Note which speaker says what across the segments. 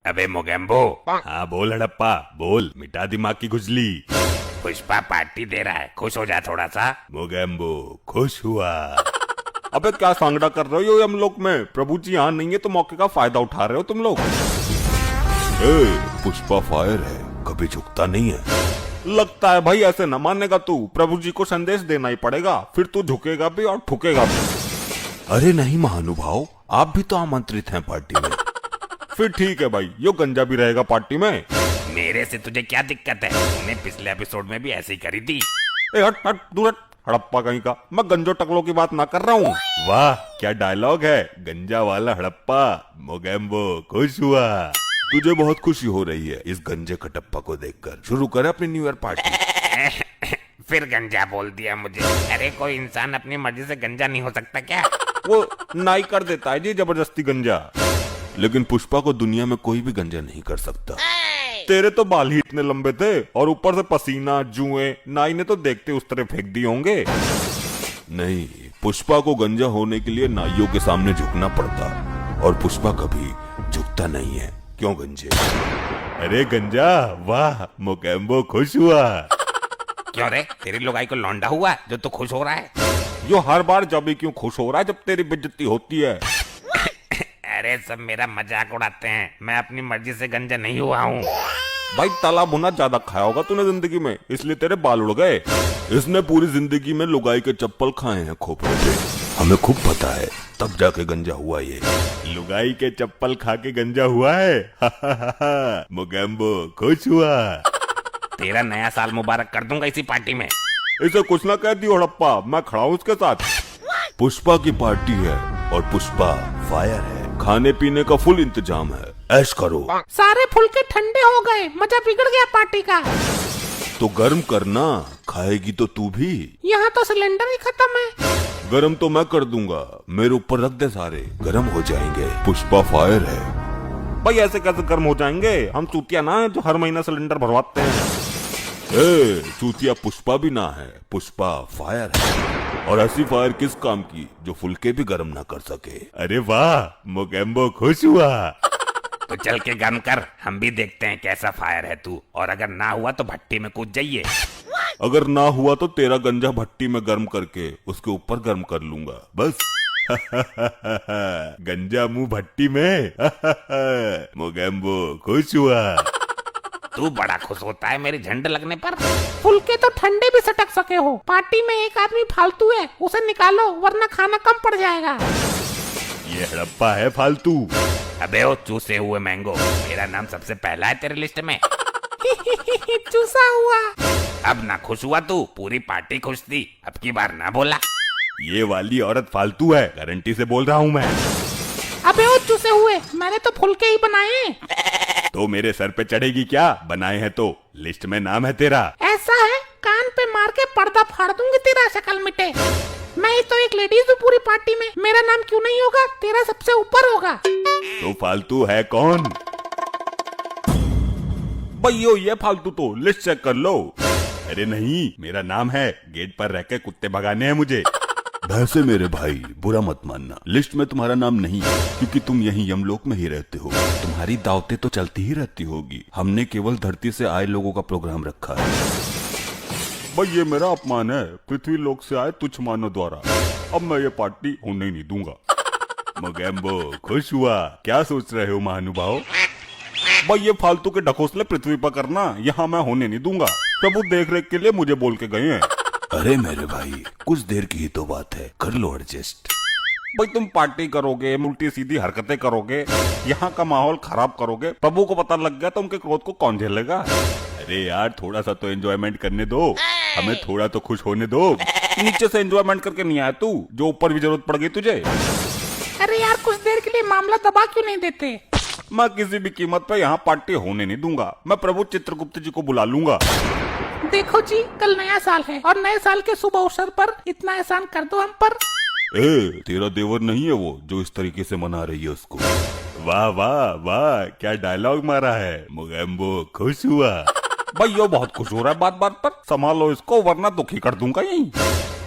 Speaker 1: अबे मोगेम्बो।
Speaker 2: हाँ बोल हड़प्पा बोल, मिटा दिमाग की खुजली।
Speaker 1: पुष्पा पार्टी दे रहा है, खुश हो जा थोड़ा सा।
Speaker 2: मोगेम्बो खुश हुआ। अबे क्या सांगड़ा कर रहे हो हम लोग में? प्रभु जी यहाँ नहीं है तो मौके का फायदा उठा रहे हो तुम लोग। पुष्पा फायर है, कभी झुकता नहीं है। लगता है भाई ऐसे न मानेगा तू। प्रभु जी को संदेश देना ही पड़ेगा, फिर तू झुकेगा भी और ठुकेगा भी। अरे नहीं महानुभाव, आप भी तो आमंत्रित हैं पार्टी में। फिर ठीक है भाई, यो गंजा भी रहेगा पार्टी में।
Speaker 1: मेरे से तुझे क्या दिक्कत है? तूने पिछले एपिसोड में भी ऐसे ही करी थी।
Speaker 2: हट हट दूर हट, हड़प्पा कहीं का। मैं गंजो टकलों की बात ना कर रहा हूँ। वाह क्या डायलॉग है, गंजा वाला हड़प्पा। मोगेम्बो खुश हुआ। तुझे बहुत खुशी हो रही है इस गंजे खटप्पा को देखकर। शुरू कर अपनी न्यू ईयर पार्टी।
Speaker 1: फिर गंजा बोल दिया मुझे। अरे कोई इंसान अपनी मर्जी से गंजा नहीं हो सकता क्या?
Speaker 2: वो नाई कर देता है जी जबरदस्ती गंजा, लेकिन पुष्पा को दुनिया में कोई भी गंजा नहीं कर सकता। तेरे तो बाल ही इतने लंबे थे और ऊपर से पसीना जुए, नाई ने तो देखते उस तरह फेंक दिए होंगे। नहीं, पुष्पा को गंजा होने के लिए नाइयों के सामने झुकना पड़ता, और पुष्पा कभी झुकता नहीं है। क्यों गंजे? अरे गंजा वाह, मोगेम्बो खुश हुआ।
Speaker 1: क्यों रे, तेरी लुगाई को लौंडा हुआ जो तू खुश हो रहा है?
Speaker 2: यो हर बार जब भी क्यों खुश हो रहा है जब तेरी बेइज्जती होती है।
Speaker 1: अरे सब मेरा मजाक उड़ाते हैं, मैं अपनी मर्जी से गंजा नहीं हुआ हूँ।
Speaker 2: भाई तला भुना ज्यादा खाया होगा तूने जिंदगी में, इसलिए तेरे बाल उड़ गए। इसने पूरी जिंदगी में लुगाई के चप्पल खाए हैं खोपड़े पे, हमें खूब पता है, तब जाके गंजा हुआ ये। लुगाई के चप्पल खा के गंजा हुआ है। मोगेम्बो खुश हुआ।
Speaker 1: तेरा नया साल मुबारक कर दूंगा इसी पार्टी में।
Speaker 2: इसे कुछ ना कह दियो हड़प्पा, मैं खड़ा हूँ उसके साथ। पुष्पा की पार्टी है और पुष्पा फायर है। खाने पीने का फुल इंतजाम है, ऐश करो।
Speaker 3: सारे फुलके ठंडे हो गए, मजा बिगड़ गया पार्टी का।
Speaker 2: तो गर्म करना, खाएगी तो तू भी।
Speaker 3: यहाँ तो सिलेंडर ही खत्म है।
Speaker 2: गरम तो मैं कर दूंगा, मेरे ऊपर रख दे, सारे गरम हो जाएंगे। पुष्पा फायर है। भाई ऐसे कैसे गर्म हो जाएंगे? हम चूतिया ना है जो हर महीना सिलेंडर भरवाते हैं। चूतिया पुष्पा भी ना है, पुष्पा फायर है। और ऐसी फायर किस काम की जो फुलके भी गर्म ना कर सके। अरे वाह, मोगेम्बो खुश हुआ।
Speaker 1: तो चल के गर्म कर, हम भी देखते हैं कैसा फायर है तू। और अगर ना हुआ तो भट्टी में कूद जाइए।
Speaker 2: अगर ना हुआ तो तेरा गंजा भट्टी में गर्म करके उसके ऊपर गर्म कर लूंगा, बस। गंजा मुंह भट्टी में। मोगेम्बो खुश हुआ।
Speaker 1: तू बड़ा खुश होता है मेरी झंड लगने पर।
Speaker 3: फुलके तो ठंडे भी सटक सके हो। पार्टी में एक आदमी फालतू है, उसे निकालो वरना खाना कम पड़ जाएगा।
Speaker 2: ये हड़प्पा है फालतू।
Speaker 1: अबे ओ चूसे हुए मैंगो, मेरा नाम सबसे पहला है तेरे लिस्ट में।
Speaker 3: चूसा हुआ।
Speaker 1: अब ना खुश हुआ तू, पूरी पार्टी खुश थी, अब की बार ना बोला।
Speaker 2: ये वाली औरत फालतू है, गारंटी से बोल रहा हूँ मैं।
Speaker 3: अबे ओ चूसे हुए, मैंने तो फुलके ही बनाए।
Speaker 2: तो मेरे सर पे चढ़ेगी क्या? बनाए हैं तो लिस्ट में नाम है तेरा।
Speaker 3: ऐसा है, कान पे मार के पर्दा फाड़ दूंगी तेरा, शक्ल मिटे। मैं ही तो एक लेडीज हूँ पूरी पार्टी में, मेरा नाम क्यों नहीं होगा? तेरा सबसे ऊपर होगा।
Speaker 2: तो फालतू है कौन? भैया ये फालतू तो लिस्ट चेक कर लो। अरे नहीं, मेरा नाम है, गेट पर रह के कुत्ते भगाने हैं मुझे। वैसे मेरे भाई बुरा मत मानना, लिस्ट में तुम्हारा नाम नहीं है, क्योंकि तुम यहीं यमलोक में ही रहते हो। तुम्हारी दावतें तो चलती ही रहती होगी, हमने केवल धरती से आए लोगों का प्रोग्राम रखा है। भाई ये मेरा अपमान है, पृथ्वी लोक से आए तुच्छ मानव द्वारा। अब मैं ये पार्टी होने नहीं दूंगा। मोगेम्बो खुश हुआ। क्या सोच रहे हो महानुभाव? भाई ये फालतू के ढकोसले पृथ्वी पर करना यहाँ मैं होने नहीं दूंगा। प्रभु देख रेख के लिए मुझे बोल के गए हैं। अरे मेरे भाई, कुछ देर की ही तो बात है, कर लो एडजस्ट। भाई तुम पार्टी करोगे, उल्टी सीधी हरकतें करोगे, यहाँ का माहौल खराब करोगे, प्रभु को पता लग गया तो उनके क्रोध को कौन झेलेगा? अरे यार थोड़ा सा तो एंजॉयमेंट करने दो, हमें थोड़ा तो खुश होने दो। नीचे से एंजॉयमेंट करके नहीं आया तू, जो ऊपर भी जरूरत पड़ गई तुझे।
Speaker 3: अरे यार कुछ देर के लिए मामला दबा क्यों नहीं देते?
Speaker 2: मैं किसी भी कीमत पे यहाँ पार्टी होने नहीं दूंगा। मैं प्रभु चित्रगुप्त जी को बुला लूंगा।
Speaker 3: देखो जी, कल नया साल है और नए साल के शुभ अवसर पर इतना एहसान कर दो हम पर।
Speaker 2: तेरा देवर नहीं है वो जो इस तरीके से मना रही है उसको। वाह वाह वाह, क्या डायलॉग मारा है। मोगेम्बो खुश हुआ। भाई यो बहुत खुश हो रहा है बात बात पर, संभालो इसको वरना दुखी कर दूंगा यहीं।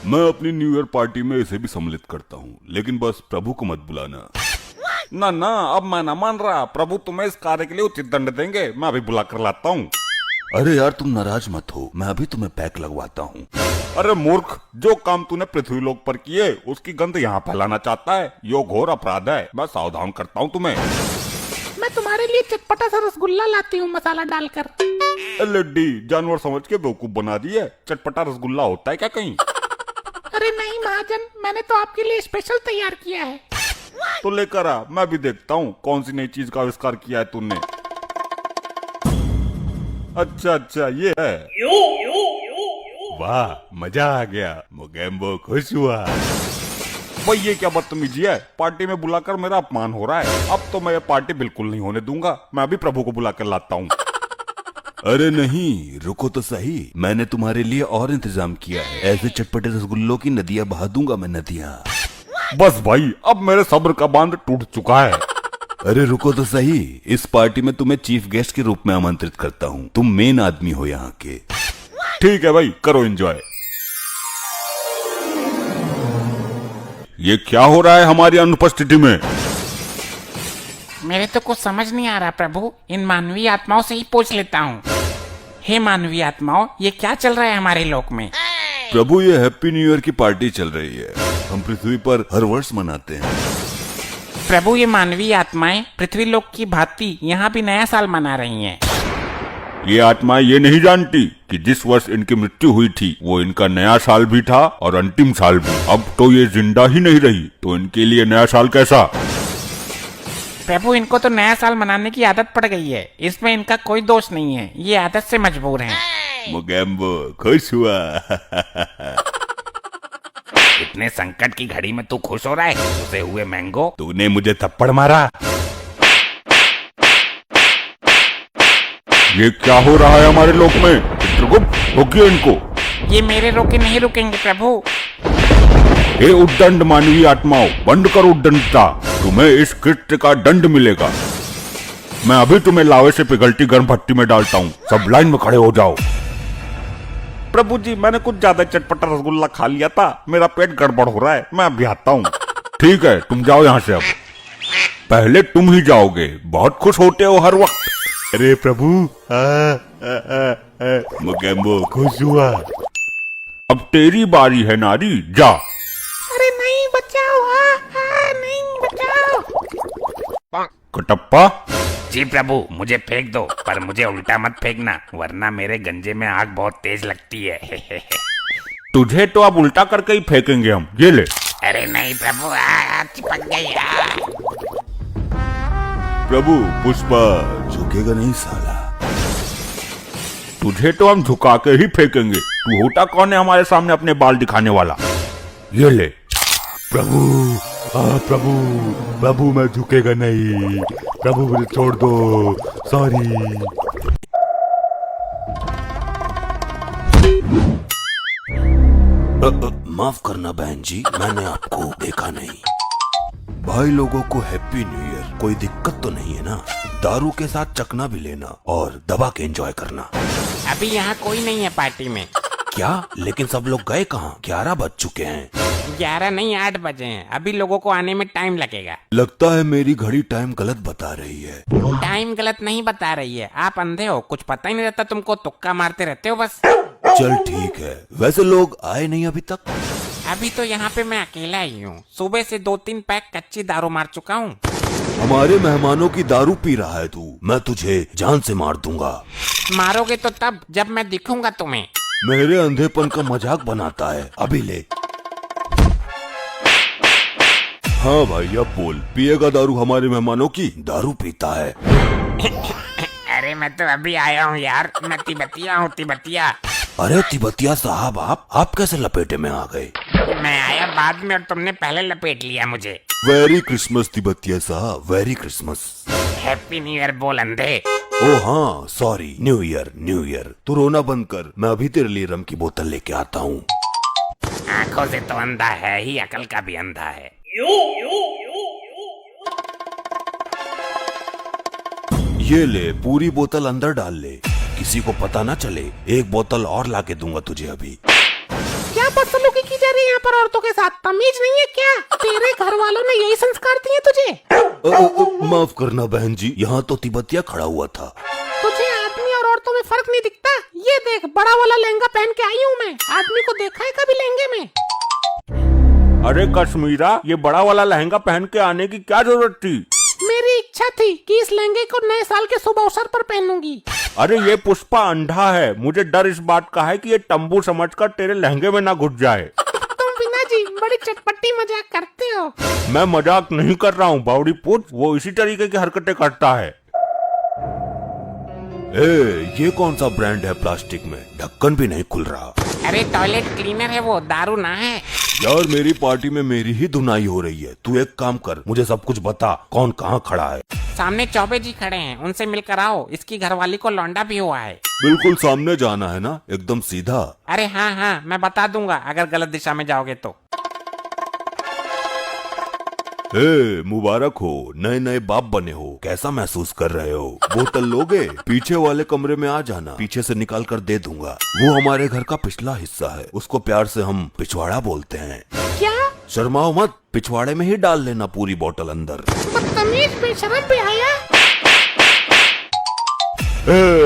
Speaker 2: मैं अपनी न्यू ईयर पार्टी में इसे भी सम्मिलित करता हूँ, लेकिन बस प्रभु को मत बुलाना। ना ना, अब मैं ना मान रहा। प्रभु तुम्हें इस कार्य के लिए उचित दंड देंगे। मैं अभी बुला कर लाता हूँ। अरे यार तुम नाराज मत हो, मैं अभी तुम्हें पैक लगवाता हूँ। अरे मूर्ख, जो काम तूने पृथ्वीलोक पर किए उसकी गंध यहाँ फैलाना चाहता है, यो घोर अपराध है। मैं सावधान करता हूँ तुम्हें।
Speaker 3: मैं तुम्हारे लिए चटपटा सा रसगुल्ला लाती हूँ मसाला डालकर।
Speaker 2: लड्डी जानवर समझ के बेवकूफ बना दी है। चटपटा रसगुल्ला होता है क्या कहीं?
Speaker 3: अरे नहीं महाजन, मैंने तो आपके लिए स्पेशल तैयार किया है।
Speaker 2: तो लेकर आ, मैं भी देखता हूँ कौन सी नई चीज का आविष्कार किया है तूने। अच्छा अच्छा, ये है। वाह, मजा आ गया। मोगेम्बो खुश हुआ। भाई ये क्या बदतमीजी है, पार्टी में बुलाकर मेरा अपमान हो रहा है। अब तो मैं ये पार्टी बिल्कुल नहीं होने दूंगा। मैं अभी प्रभु को बुलाकर लाता हूँ। अरे नहीं, रुको तो सही, मैंने तुम्हारे लिए और इंतजाम किया है। ऐसे चटपटे रसगुल्लों की नदियाँ बहा दूंगा मैं, नदियाँ। बस भाई, अब मेरे सब्र का बांध टूट चुका है। अरे रुको तो सही, इस पार्टी में तुम्हें चीफ गेस्ट के रूप में आमंत्रित करता हूँ। तुम मेन आदमी हो यहाँ के। ठीक है भाई, करो एंजॉय। ये क्या हो रहा है हमारी अनुपस्थिति में?
Speaker 3: मेरे तो कुछ समझ नहीं आ रहा प्रभु, इन मानवीय आत्माओं से ही पूछ लेता हूँ। हे मानवीय आत्माओं, ये क्या चल रहा है हमारे लोक में?
Speaker 2: प्रभु, ये हैप्पी न्यू ईयर की पार्टी चल रही है। हम पृथ्वी पर हर वर्ष मनाते हैं।
Speaker 3: प्रभु, ये मानवीय आत्माएं पृथ्वी लोक की भांति यहाँ भी नया साल मना रही हैं।
Speaker 2: ये आत्माएं ये नहीं जानती कि जिस वर्ष इनकी मृत्यु हुई थी वो इनका नया साल भी था और अंतिम साल भी। अब तो ये जिंदा ही नहीं रही, तो इनके लिए नया साल कैसा?
Speaker 3: प्रभु, इनको तो नया साल मनाने की आदत पड़ गई है, इसमें इनका कोई दोष नहीं है। ये आदत से मजबूर हैं।
Speaker 2: मोगेम्बो खुश हुआ।
Speaker 1: इतने संकट की घड़ी में तू खुश हो रहा है? उसे हुए मैंगो।
Speaker 2: तूने मुझे थप्पड़ मारा। ये क्या हो रहा है हमारे लोक में? चित्रगुप्त, रोकिए इनको।
Speaker 3: ये मेरे रोके नहीं रुकेंगे प्रभु।
Speaker 2: हे उद्दंड मानवीय आत्माओं, बंद करो उद्दंडता। तुम्हें इस कृत्य का दंड मिलेगा। मैं अभी तुम्हें लावे से पिघलती गर्म भट्टी में डालता हूँ। सब लाइन में खड़े हो जाओ। प्रभु जी, मैंने कुछ ज्यादा चटपटा रसगुल्ला खा लिया था, मेरा पेट गड़बड़ हो रहा है। मैं अभी आता हूँ। ठीक है, तुम जाओ यहाँ से। अब पहले तुम ही जाओगे, बहुत खुश होते हो हर वक्त। अरे प्रभु, मोगेम्बो खुश हुआ। अब तेरी बारी है नारी, जा।
Speaker 3: अरे नहीं, बचाओ। नहीं, बचाओ।
Speaker 2: कटप्पा।
Speaker 1: जी प्रभु, मुझे फेंक दो, पर मुझे उल्टा मत फेंकना, वरना मेरे गंजे में आग बहुत तेज लगती है।
Speaker 2: तुझे तो अब उल्टा करके ही फेंकेंगे हम। ये ले।
Speaker 1: अरे नहीं प्रभु, चिपक गई।
Speaker 2: प्रभु, पुष्पा झुकेगा नहीं साला। तुझे तो हम झुका के ही फेंकेंगे। तू होता कौन है हमारे सामने अपने बाल दिखाने वाला? ये ले। प्रभु, प्रभु, प्रभु मैं झुकेगा नहीं। प्रभु मुझे छोड़ दो, सॉरी। माफ करना बहन जी, मैंने आपको देखा नहीं। भाई लोगों को हैप्पी न्यू ईयर। कोई दिक्कत तो नहीं है ना? दारू के साथ चखना भी लेना और दबा के एंजॉय करना।
Speaker 3: अभी यहाँ कोई नहीं है पार्टी में।
Speaker 2: क्या? लेकिन सब लोग गए कहाँ? 11 बज चुके हैं।
Speaker 3: 11 नहीं, 8 बजे हैं। अभी लोगों को आने में टाइम लगेगा।
Speaker 2: लगता है मेरी घड़ी टाइम गलत बता रही है।
Speaker 3: टाइम गलत नहीं बता रही है, आप अंधे हो, कुछ पता ही नहीं रहता तुमको, तुक्का मारते रहते हो बस।
Speaker 2: चल ठीक है, वैसे लोग आए नहीं अभी तक?
Speaker 3: अभी तो यहाँ पे मैं अकेला ही हूँ। सुबह से 2-3 पैक कच्ची दारू मार चुका हूँ।
Speaker 2: हमारे मेहमानों की दारू पी रहा है तू। मैं तुझे जान से मार दूंगा।
Speaker 3: मारोगे तो तब जब मैं दिखूंगा तुम्हें।
Speaker 2: मेरे अंधेपन का मजाक बनाता है। अभी ले। हाँ भाई, अब बोल, पिएगा दारू हमारे मेहमानों की? दारू पीता है।
Speaker 3: अरे मैं तो अभी आया हूँ यार, मैं तिब्बतिया हूँ, तिब्बतिया।
Speaker 2: अरे तिब्बतिया साहब, आप कैसे लपेटे में आ गए?
Speaker 3: मैं आया बाद में और तुमने पहले लपेट लिया मुझे।
Speaker 2: वेरी क्रिसमस तिब्बतिया साहब, very Christmas.
Speaker 3: Happy new year बोल अंधे।
Speaker 2: ओ हाँ, sorry. New year, new year. तू रोना बंद कर, मैं अभी तेरे लिए रम की बोतल लेके आता हूँ।
Speaker 1: आंखों से तो अंधा है ही, अकल का भी अंधा है।
Speaker 2: ये ले, पूरी बोतल अंदर डाल ले, किसी को पता ना चले। एक बोतल और लाके दूंगा तुझे अभी।
Speaker 3: क्या बदसलूकी की जा रही है यहाँ पर औरतों के साथ? तमीज नहीं है क्या? तेरे घर वालों ने यही संस्कार दिए तुझे?
Speaker 2: माफ करना बहन जी, यहाँ तो तिब्बतिया खड़ा हुआ था।
Speaker 3: तुझे आदमी और औरतों में फर्क नहीं दिखता? ये देख, बड़ा वाला लहंगा पहन के आई हूँ मैं। आदमी को देखा है कभी लहंगे में?
Speaker 4: अरे कश्मीरा, ये बड़ा वाला लहंगा पहन के आने की क्या जरूरत थी?
Speaker 3: मेरी इच्छा थी कि इस लहंगे को नए साल के शुभ अवसर पर पहनूंगी।
Speaker 4: अरे ये पुष्पा अंधा है, मुझे डर इस बात का है कि ये तंबू समझकर तेरे लहंगे में ना घुस जाए।
Speaker 3: तुम बिना जी बड़ी चटपटी मजाक करते हो।
Speaker 4: मैं मजाक नहीं कर रहा हूँ बावड़ी पुत, वो इसी तरीके की हरकतें करता है।
Speaker 2: ये कौन सा ब्रांड है प्लास्टिक में? ढक्कन भी नहीं खुल रहा।
Speaker 3: अरे टॉयलेट क्लीनर है वो, दारू ना है।
Speaker 2: यार मेरी पार्टी में मेरी ही धुनाई हो रही है। तू एक काम कर, मुझे सब कुछ बता, कौन कहाँ खड़ा है?
Speaker 3: सामने चौबे जी खड़े हैं, उनसे मिलकर आओ। इसकी घरवाली को लौंडा भी हुआ है।
Speaker 2: बिल्कुल सामने जाना है ना, एकदम सीधा।
Speaker 3: अरे हाँ हाँ, मैं बता दूंगा अगर गलत दिशा में जाओगे तो।
Speaker 2: मुबारक हो, नए नए बाप बने हो। कैसा महसूस कर रहे हो? बोतल लोगे? पीछे वाले कमरे में आ जाना, पीछे से निकाल कर दे दूंगा। वो हमारे घर का पिछला हिस्सा है, उसको प्यार से हम पिछवाड़ा बोलते हैं।
Speaker 3: क्या?
Speaker 2: शर्माओ मत, पिछवाड़े में ही डाल लेना पूरी बोतल अंदर।
Speaker 3: बदतमीज, बेशरम बेहया।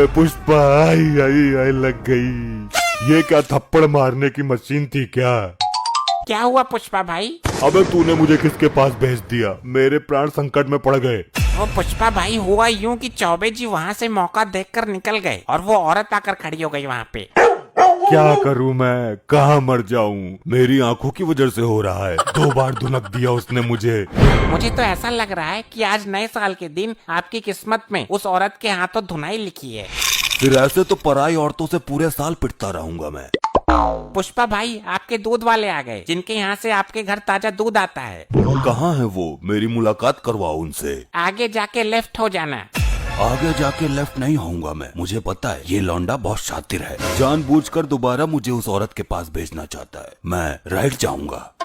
Speaker 4: पुष्पा आई लग गई। ये क्या थप्पड़ मारने की मशीन थी क्या?
Speaker 3: क्या हुआ पुष्पा भाई?
Speaker 4: अबे तूने मुझे किसके पास भेज दिया? मेरे प्राण संकट में पड़ गए।
Speaker 3: वो पुष्पा भाई हुआ यूं कि चौबे जी वहाँ से मौका देखकर निकल गए और वो औरत आकर खड़ी हो गई वहाँ पे।
Speaker 4: क्या करूं मैं, कहाँ मर जाऊं? मेरी आंखों की वजह से हो रहा है। 2 बार धुनक दिया उसने मुझे।
Speaker 3: मुझे तो ऐसा लग रहा है कि आज नए साल के दिन आपकी किस्मत में उस औरत के हाथों धुनाई लिखी है।
Speaker 2: फिर ऐसे तो पराई औरतों से पूरे साल पिटता रहूंगा मैं।
Speaker 3: पुष्पा भाई, आपके दूध वाले आ गए, जिनके यहाँ से आपके घर ताजा दूध आता है।
Speaker 2: कहाँ है वो? मेरी मुलाकात करवाओ उनसे।
Speaker 3: आगे जाके लेफ्ट हो जाना।
Speaker 2: आगे जाके लेफ्ट नहीं होऊंगा मैं, मुझे पता है ये लौंडा बहुत शातिर है। जानबूझकर दोबारा मुझे उस औरत के पास भेजना चाहता है। मैं राइट जाऊंगा।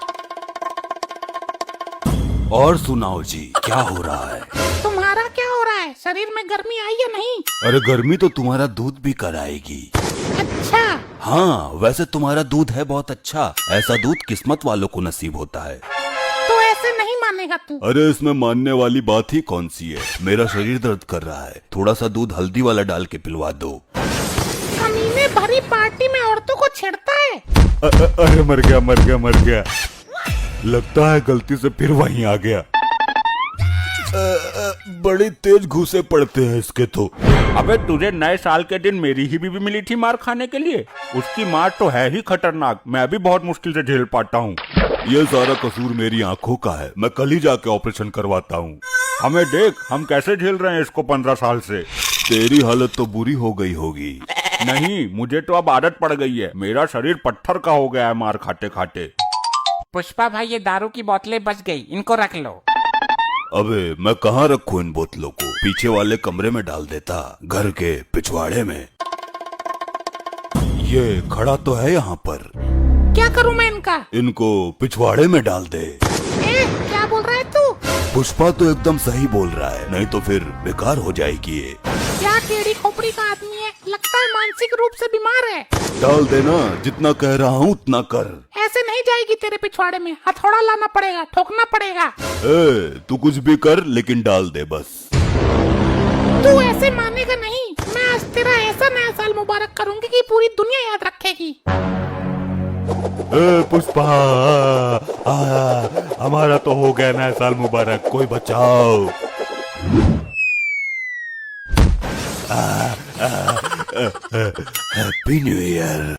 Speaker 2: और सुनाओ जी, क्या हो रहा है?
Speaker 3: तुम्हारा क्या हो रहा है? शरीर में गर्मी आई या नहीं?
Speaker 2: अरे गर्मी तो तुम्हारा दूध भी कराएगी।
Speaker 3: अच्छा।
Speaker 2: हाँ, वैसे तुम्हारा दूध है बहुत अच्छा। ऐसा दूध किस्मत वालों को नसीब होता है।
Speaker 3: तो ऐसे नहीं मानेगा तू?
Speaker 2: अरे इसमें मानने वाली बात ही कौन सी है? मेरा शरीर दर्द कर रहा है, थोड़ा सा दूध हल्दी वाला डाल के पिलवा दो।
Speaker 3: कमीने भरी पार्टी में औरतों को छेड़ता है।
Speaker 4: अरे मर गया। लगता है गलती से फिर वहीं आ गया।
Speaker 2: बड़ी तेज घूसे पड़ते हैं इसके तो।
Speaker 4: अबे तुझे नए साल के दिन मेरी ही बीवी मिली थी मार खाने के लिए। उसकी मार तो है ही खतरनाक, मैं भी बहुत मुश्किल से झेल पाता हूँ।
Speaker 2: ये सारा कसूर मेरी आंखों का है, मैं कल ही जाके ऑपरेशन करवाता हूँ।
Speaker 4: हमें देख, हम कैसे झेल रहे हैं इसको 15 साल से।
Speaker 2: तेरी हालत तो बुरी हो गई होगी।
Speaker 4: नहीं, मुझे तो अब आदत पड़ गई है। मेरा शरीर पत्थर का हो गया है मार खाते खाते।
Speaker 3: पुष्पा भाई, ये दारू की बोतलें बच गई, इनको रख लो।
Speaker 2: अबे मैं कहाँ रखूं इन बोतलों को? पीछे वाले कमरे में डाल देता, घर के पिछवाड़े में। ये खड़ा तो है यहाँ पर।
Speaker 3: क्या करूँ मैं इनका?
Speaker 2: इनको पिछवाड़े में डाल दे।
Speaker 3: क्या बोल रहा है तू?
Speaker 2: पुष्पा तो एकदम सही बोल रहा है, नहीं तो फिर बेकार हो जाएगी ये।
Speaker 3: क्या टेढ़ी खोपड़ी का आदमी है, लगता है मानसिक रूप से बीमार है।
Speaker 2: डाल देना, जितना कह रहा हूँ उतना कर।
Speaker 3: ऐसे नहीं जाएगी तेरे पिछवाड़े में, हथौड़ा लाना पड़ेगा, ठोकना पड़ेगा।
Speaker 2: तू कुछ भी कर लेकिन डाल दे बस।
Speaker 3: तू ऐसे मानेगा नहीं। मैं आज तेरा ऐसा नया साल मुबारक करूंगी कि पूरी दुनिया याद रखेगी।
Speaker 4: पुष्पा, हमारा तो हो गया नया साल मुबारक, कोई बचाओ।
Speaker 2: Happy new year.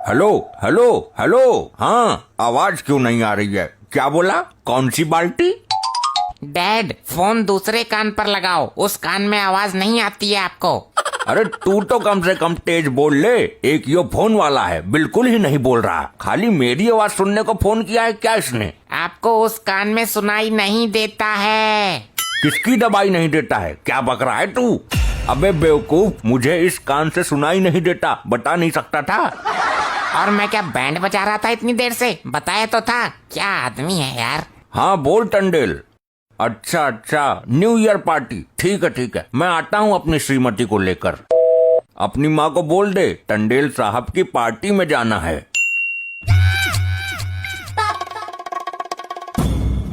Speaker 4: हेलो। हाँ, आवाज क्यों नहीं आ रही है? क्या बोला? कौन सी बाल्टी?
Speaker 3: डैड, फोन दूसरे कान पर लगाओ, उस कान में आवाज नहीं आती है आपको।
Speaker 4: अरे तू तो कम से कम तेज बोल ले। एक यो फोन वाला है, बिल्कुल ही नहीं बोल रहा। खाली मेरी आवाज सुनने को फोन किया है क्या इसने?
Speaker 3: आपको उस कान में सुनाई नहीं देता है।
Speaker 4: किसकी दवाई नहीं देता है? क्या बक रहा है तू? अबे बेवकूफ, मुझे इस कान से सुनाई नहीं देता, बता नहीं सकता था?
Speaker 3: और मैं क्या बैंड बजा रहा था इतनी देर से? बताया तो था। क्या आदमी है यार।
Speaker 4: हाँ बोल टंडेल। अच्छा अच्छा, न्यू ईयर पार्टी, ठीक है, मैं आता हूँ अपनी श्रीमती को लेकर। अपनी माँ को बोल दे टंडेल साहब की पार्टी में जाना है।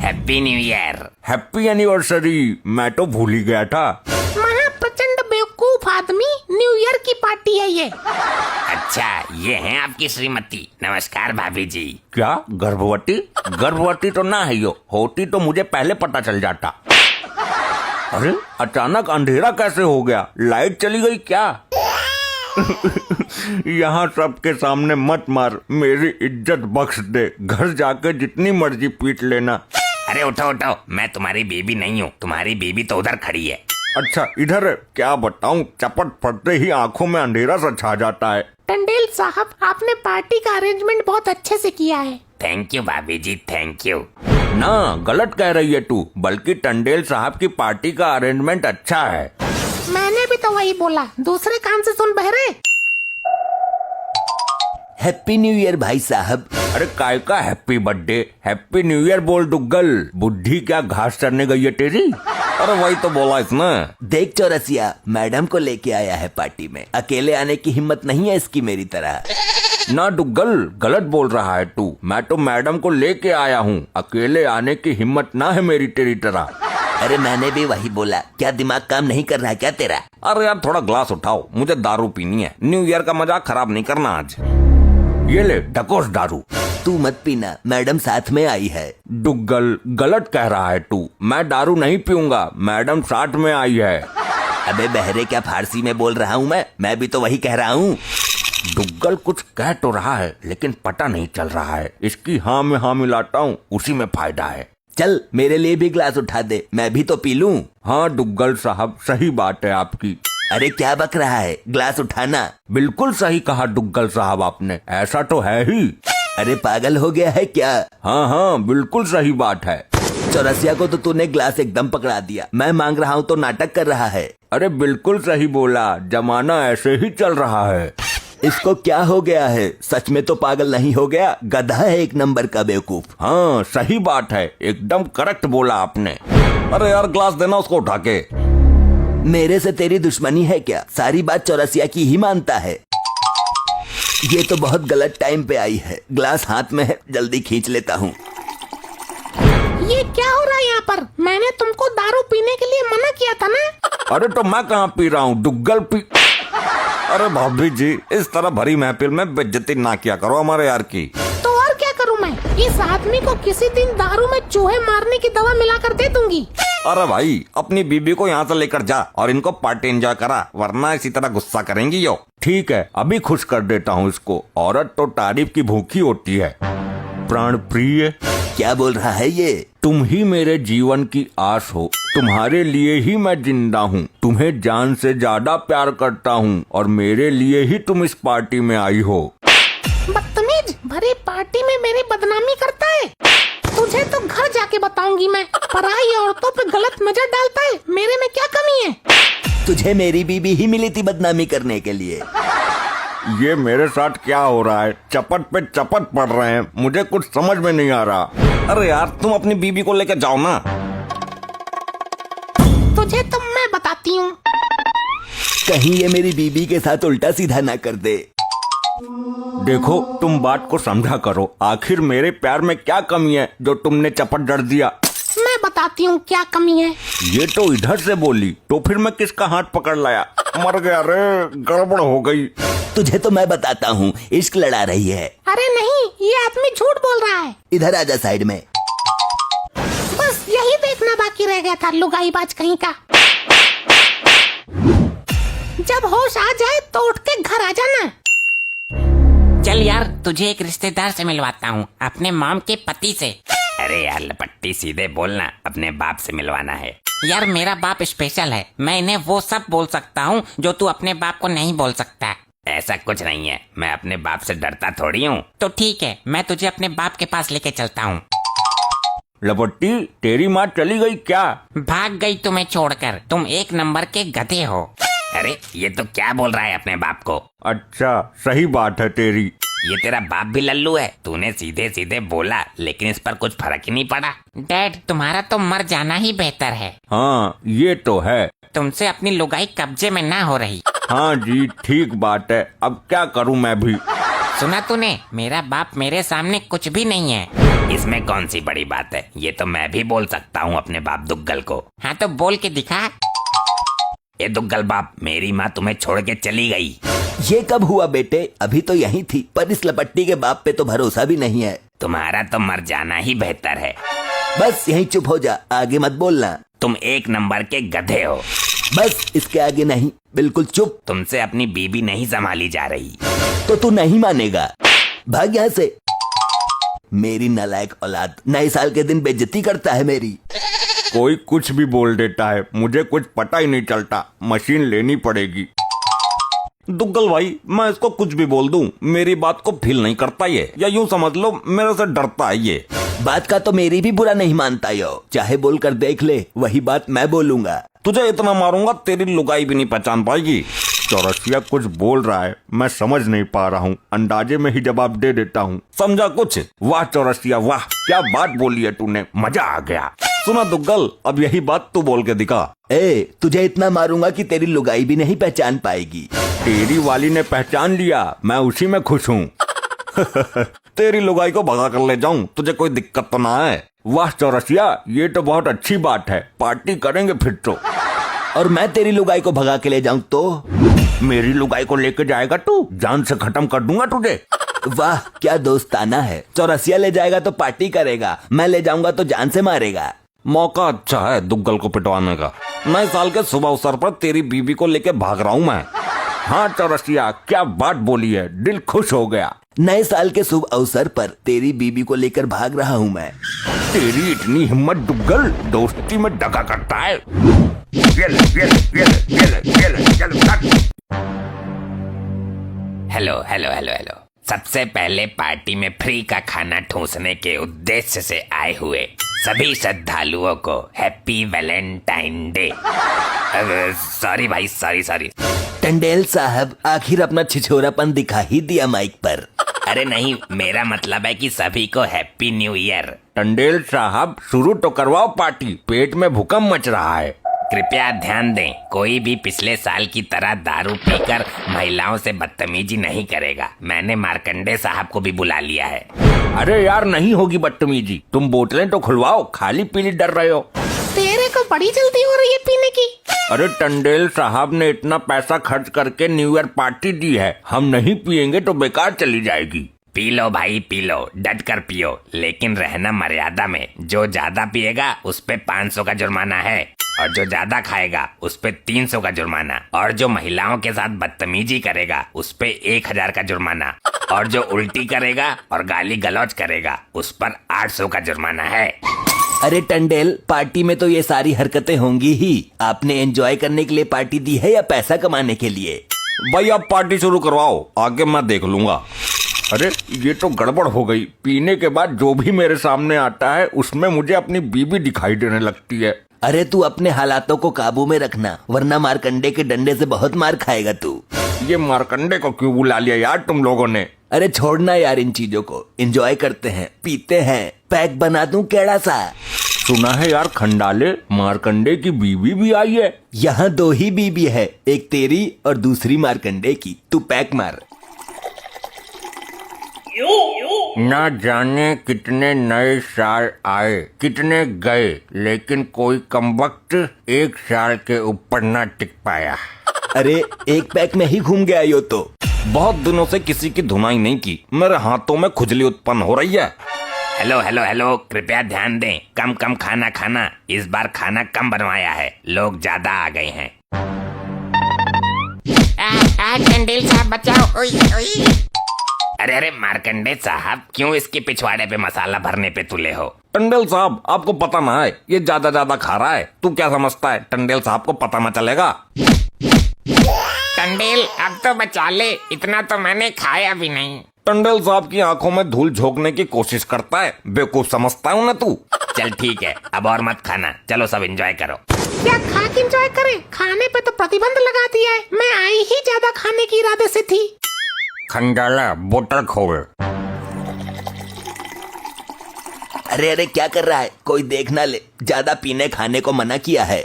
Speaker 1: Happy new year.
Speaker 4: Happy anniversary, मैं तो भूल ही गया था।
Speaker 3: महा प्रचंड बेवकूफ आदमी, न्यू ईयर की पार्टी है ये।
Speaker 1: अच्छा, ये है आपकी श्रीमती। नमस्कार भाभी जी।
Speaker 4: क्या गर्भवती? गर्भवती तो ना है यो, होती तो मुझे पहले पता चल जाता। अरे अचानक अंधेरा कैसे हो गया? लाइट चली गई क्या? यहाँ सबके सामने मत मार, मेरी इज्जत बख्श दे। घर जाके जितनी मर्जी पीट लेना।
Speaker 1: अरे उठो उठो, मैं तुम्हारी बीबी नहीं हूँ, तुम्हारी बीबी तो उधर खड़ी है।
Speaker 4: अच्छा इधर है? क्या बताऊं, चपट पड़ते ही आंखों में अंधेरा सा छा जाता है।
Speaker 3: टंडेल साहब, आपने पार्टी का अरेंजमेंट बहुत अच्छे से किया है।
Speaker 1: थैंक यू भाभी जी, थैंक यू।
Speaker 4: ना गलत कह रही है तू, बल्कि टंडेल साहब की पार्टी का अरेंजमेंट अच्छा है।
Speaker 3: मैंने भी तो वही बोला, दूसरे कान से सुन बहरे।
Speaker 5: हैप्पी न्यू ईयर भाई साहब।
Speaker 4: अरे काय का happy birthday, happy new year बोल डुग्गल। बुद्धि क्या घास चरने गई है तेरी? अरे वही तो बोला इसने।
Speaker 5: देख चौरसिया, मैडम को लेके आया है पार्टी में। अकेले आने की हिम्मत नहीं है इसकी मेरी तरह।
Speaker 4: ना डुग्गल, गलत बोल रहा है तू। मैं तो मैडम को लेके आया हूँ, अकेले आने की हिम्मत ना है मेरी तेरी तरह।
Speaker 5: अरे मैंने भी वही बोला, क्या दिमाग काम नहीं कर रहा क्या तेरा?
Speaker 4: अरे यार थोड़ा ग्लास उठाओ, मुझे दारू पीनी है। न्यू ईयर का मजाक खराब नहीं करना आज। ये ले ढकोस दारू।
Speaker 5: तू मत पीना, मैडम साथ में आई है।
Speaker 4: डुग्गल गलत कह रहा है तू, मैं दारू नहीं पीऊंगा, मैडम साथ में आई है।
Speaker 5: अबे बहरे, क्या फारसी में बोल रहा हूँ मैं भी तो वही कह रहा हूँ।
Speaker 4: डुग्गल कुछ कह तो रहा है लेकिन पता नहीं चल रहा है। इसकी हाँ में हाँ मिलाता हूँ, उसी में फायदा है।
Speaker 5: चल मेरे लिए भी ग्लास उठा दे, मैं भी तो पी लूं।
Speaker 4: हाँ डुग्गल साहब, सही बात है आपकी।
Speaker 5: अरे क्या बक रहा है, ग्लास उठाना।
Speaker 4: बिल्कुल सही कहा डुग्गल साहब आपने, ऐसा तो है ही।
Speaker 5: अरे पागल हो गया है क्या?
Speaker 4: हाँ हाँ बिल्कुल सही बात है।
Speaker 5: चौरसिया को तो तूने ग्लास एकदम पकड़ा दिया, मैं मांग रहा हूँ तो नाटक कर रहा है।
Speaker 4: अरे बिल्कुल सही बोला, जमाना ऐसे ही चल रहा है।
Speaker 5: इसको क्या हो गया है? सच में तो पागल नहीं हो गया, गधा है एक नंबर का बेवकूफ।
Speaker 4: हाँ सही बात है, एकदम करेक्ट बोला आपने। अरे यार ग्लास देना उसको उठा के।
Speaker 5: मेरे से तेरी दुश्मनी है क्या? सारी बात चौरसिया की ही मानता है। ये तो बहुत गलत टाइम पे आई है। ग्लास हाथ में है, जल्दी खींच लेता हूँ।
Speaker 3: ये क्या हो रहा है यहाँ पर? मैंने तुमको दारू पीने के लिए मना किया था ना।
Speaker 4: अरे तो मैं कहाँ पी रहा हूँ, डुग्गल पी। अरे भाभी जी, इस तरह भरी महफिल में बेइज्जती ना किया करो हमारे यार की।
Speaker 3: तो और क्या करूँ मैं? इस आदमी को किसी दिन दारू में चूहे मारने की दवा मिलाकर दे दूंगी।
Speaker 4: अरे भाई, अपनी बीबी को यहाँ से लेकर जा और इनको पार्टी एंजॉय करा, वरना इसी तरह गुस्सा करेंगी यो। ठीक है, अभी खुश कर देता हूँ इसको। औरत तो तारीफ की भूखी होती है। प्राण प्रिय,
Speaker 5: क्या बोल रहा है ये?
Speaker 4: तुम ही मेरे जीवन की आस हो, तुम्हारे लिए ही मैं जिंदा हूँ, तुम्हें जान से ज्यादा प्यार करता हूँ और मेरे लिए ही तुम इस पार्टी में आई हो।
Speaker 3: बदतमीज, भरी पार्टी में मेरी बदनामी करता है। तुझे तो घर जाके बताऊंगी मैं। पराई औरतों पे गलत नजर डालता है, मेरे में क्या कमी है?
Speaker 5: तुझे मेरी बीबी ही मिली थी बदनामी करने के लिए।
Speaker 4: ये मेरे साथ क्या हो रहा है? चपट पे चपट पड़ रहे हैं, मुझे कुछ समझ में नहीं आ रहा। अरे यार तुम अपनी बीबी को लेकर जाओ ना।
Speaker 3: तुझे तो मैं बताती हूँ।
Speaker 5: कहीं ये मेरी बीबी के साथ उल्टा सीधा ना कर दे।
Speaker 4: देखो तुम बात को समझा करो, आखिर मेरे प्यार में क्या कमी है जो तुमने चपट डर दिया?
Speaker 3: मैं बताती हूँ क्या कमी है।
Speaker 4: ये तो इधर से बोली, तो फिर मैं किसका हाथ पकड़ लाया? मर गया रे, गड़बड़ हो गई।
Speaker 5: तुझे तो मैं बताता हूँ, इश्क लड़ा रही है।
Speaker 3: अरे नहीं, ये आदमी झूठ बोल रहा है।
Speaker 5: इधर आजा साइड में।
Speaker 3: बस यही देखना बाकी रह गया था, लुगाईबाज कहीं का। जब होश आ जाए तो उठ के घर आ जाना।
Speaker 1: चल यार, तुझे एक रिश्तेदार से मिलवाता हूँ, अपने मॉम के पति से। अरे यार लपट्टी, सीधे बोलना, अपने बाप से मिलवाना है।
Speaker 6: यार मेरा बाप स्पेशल है, मैं इन्हें वो सब बोल सकता हूँ जो तू अपने बाप को नहीं बोल सकता।
Speaker 1: ऐसा कुछ नहीं है, मैं अपने बाप से डरता थोड़ी हूँ।
Speaker 6: तो ठीक है, मैं तुझे अपने बाप के पास लेके चलता हूँ।
Speaker 4: लपट्टी, तेरी माँ चली गई क्या?
Speaker 6: भाग गई तुम्हें छोड़कर, तुम एक नंबर के गधे हो।
Speaker 1: अरे ये तो क्या बोल रहा है अपने बाप को?
Speaker 4: अच्छा सही बात है तेरी।
Speaker 1: ये तेरा बाप भी लल्लू है। तूने सीधे सीधे बोला, लेकिन इस पर कुछ फर्क ही नहीं पड़ा।
Speaker 6: डैड, तुम्हारा तो मर जाना ही बेहतर है।
Speaker 4: हाँ ये तो है।
Speaker 6: तुमसे अपनी लुगाई कब्जे में ना हो रही।
Speaker 4: हाँ जी ठीक बात है, अब क्या करूँ मैं भी।
Speaker 6: सुना तूने, मेरा बाप मेरे सामने कुछ भी नहीं है।
Speaker 1: इसमें कौन सी बड़ी बात है, ये तो मैं भी बोल सकता हूँ अपने बाप दुग्गल को।
Speaker 6: हाँ तो बोल के दिखा।
Speaker 1: ये दुग्गल बाप, मेरी माँ तुम्हें छोड़ के चली गई।
Speaker 5: ये कब हुआ बेटे? अभी तो यहीं थी, पर इस लपट्टी के बाप पे तो भरोसा भी नहीं है।
Speaker 1: तुम्हारा तो मर जाना ही बेहतर है।
Speaker 5: बस यहीं चुप हो जा, आगे मत बोलना।
Speaker 1: तुम एक नंबर के गधे हो।
Speaker 5: बस इसके आगे नहीं, बिल्कुल चुप।
Speaker 1: तुमसे अपनी बीबी नहीं संभाली जा रही।
Speaker 5: तो तू नहीं मानेगा, भाग यहाँ से। मेरी नालायक औलाद, नए साल के दिन बेइज्जती करता है मेरी।
Speaker 4: कोई कुछ भी बोल देता है, मुझे कुछ पता ही नहीं चलता। मशीन लेनी पड़ेगी। दुग्गल भाई, मैं इसको कुछ भी बोल दूं, मेरी बात को फील नहीं करता ये, या यूं समझ लो मेरे से डरता है ये।
Speaker 5: बात का तो मेरी भी बुरा नहीं मानता यो, चाहे बोल कर देख ले, वही बात मैं बोलूंगा।
Speaker 4: तुझे इतना मारूंगा तेरी लुगाई भी नहीं पहचान पाएगी। चौरसिया कुछ बोल रहा है, मैं समझ नहीं पा रहा हूँ, अंदाजे में ही जवाब दे देता हूँ। समझा कुछ? वाह चौरसिया वाह, क्या बात बोली है तूने, मजा आ गया। सुना दुग्गल, अब यही बात तू बोल के दिखा।
Speaker 5: तुझे इतना मारूंगा कि तेरी लुगाई भी नहीं पहचान पाएगी।
Speaker 4: तेरी वाली ने पहचान लिया, मैं उसी में खुश हूँ। तेरी लुगाई को भगा कर ले जाऊं, तुझे कोई दिक्कत तो ना है? वाह चौरसिया, ये तो बहुत अच्छी बात है, पार्टी करेंगे फिर तो।
Speaker 5: और मैं तेरी लुगाई को भगा के ले जाऊं तो?
Speaker 4: मेरी लुगाई को लेके जाएगा तू, जान से खत्म कर दूंगा तुझे।
Speaker 5: वाह क्या दोस्ताना है। चौरसिया ले जाएगा तो पार्टी करेगा, मैं ले जाऊंगा तो जान से मारेगा।
Speaker 4: मौका अच्छा है दुग्गल को पिटवाने का। नए साल के शुभ अवसर पर तेरी बीबी को लेके भाग रहा हूँ मैं। हाँ चौरसिया, क्या बात बोली है, दिल खुश हो गया।
Speaker 5: नए साल के शुभ अवसर पर तेरी बीबी को लेकर भाग रहा हूँ मैं।
Speaker 4: तेरी इतनी हिम्मत दुग्गल, दोस्ती में दगा करता है।
Speaker 1: Hello hello hello hello. सबसे पहले पार्टी में फ्री का खाना ठूसने के उद्देश्य से आए हुए सभी श्रद्धालुओं को हैप्पी वैलेंटाइन डे। सॉरी भाई, सॉरी।
Speaker 5: टंडेल साहब, आखिर अपना छिछोरापन दिखा ही दिया माइक पर।
Speaker 1: अरे नहीं, मेरा मतलब है कि सभी को हैप्पी न्यू ईयर।
Speaker 4: टंडेल साहब, शुरू तो करवाओ पार्टी, पेट में भूकंप मच रहा है।
Speaker 1: कृपया ध्यान दें, कोई भी पिछले साल की तरह दारू पीकर महिलाओं से बदतमीजी नहीं करेगा। मैंने मार्कंडे साहब को भी बुला लिया है।
Speaker 4: अरे यार, नहीं होगी बदतमीजी, तुम बोतलें तो खुलवाओ, खाली पीली डर रहे हो।
Speaker 3: तेरे को बड़ी जल्दी हो रही है पीने की।
Speaker 4: अरे टंडेल साहब ने इतना पैसा खर्च करके न्यू ईयर पार्टी दी है, हम नहीं पिएंगे तो बेकार चली जाएगी।
Speaker 1: पी लो भाई पी लो, डट कर पियो, लेकिन रहना मर्यादा में। जो ज्यादा पिएगा उस पे 500 का जुर्माना है, और जो ज्यादा खाएगा उस पे 300 का जुर्माना, और जो महिलाओं के साथ बदतमीजी करेगा उस पे 1000 का जुर्माना, और जो उल्टी करेगा और गाली गलौज करेगा उस पर 800 का जुर्माना है।
Speaker 5: अरे टंडेल, पार्टी में तो ये सारी हरकतें होंगी ही। आपने एंजॉय करने के लिए पार्टी दी है या पैसा कमाने के लिए?
Speaker 4: भाई आप पार्टी शुरू करवाओ, आगे मैं देख लूंगा। अरे ये तो गड़बड़ हो गई, पीने के बाद जो भी मेरे सामने आता है उसमें मुझे अपनी बीबी दिखाई देने लगती है।
Speaker 5: अरे तू अपने हालातों को काबू में रखना, वरना मारकंडे के डंडे से बहुत मार खाएगा तू।
Speaker 4: ये मारकंडे को क्यों बुला लिया यार तुम लोगों ने?
Speaker 5: अरे छोड़ना यार इन चीजों को, एंजॉय करते हैं, पीते हैं। पैक बना दूं केड़ा सा?
Speaker 4: सुना है यार खंडाले, मारकंडे की बीवी भी आई है।
Speaker 5: यहाँ 2 ही बीबी है, एक तेरी और दूसरी मारकंडे की। तू पैक मार।
Speaker 4: ना जाने कितने नए साल आए, कितने गए, लेकिन कोई कमबख्त 1 साल के ऊपर ना टिक पाया।
Speaker 5: अरे एक पैक में ही घूम गया यो तो।
Speaker 4: बहुत दिनों से किसी की धुनाई नहीं की, मेरे हाथों में खुजली उत्पन्न हो रही है।
Speaker 1: हेलो हेलो हेलो, कृपया ध्यान दें, कम कम खाना खाना। इस बार खाना कम बनवाया है, लोग ज्यादा आ गए हैं।
Speaker 6: टंडेल साहब बचाओ। ओई ओई।
Speaker 1: अरे अरे मार्कंडे साहब, क्यों इसके पिछवाड़े पे मसाला भरने पे तुले हो?
Speaker 4: टंडेल साहब, आपको पता ना है, ये ज्यादा खा रहा है। तू क्या समझता है टंडेल साहब को पता ना चलेगा?
Speaker 6: टंडेल अब तो बचा ले, इतना तो मैंने खाया भी नहीं।
Speaker 4: टंडेल साहब की आंखों में धूल झोंकने की कोशिश करता है, बेवकूफ समझता हूँ ना तू।
Speaker 1: चल ठीक है, अब और मत खाना, चलो सब एंजॉय करो।
Speaker 3: क्या खा के एंजॉय करें? खाने पे तो प्रतिबंध लगा दिया है। मैं आई ही ज्यादा खाने के इरादे से थी।
Speaker 4: खंडाला बोतल खोल।
Speaker 5: अरे अरे क्या कर रहा है, कोई देख ना ले, ज्यादा पीने खाने को मना किया है।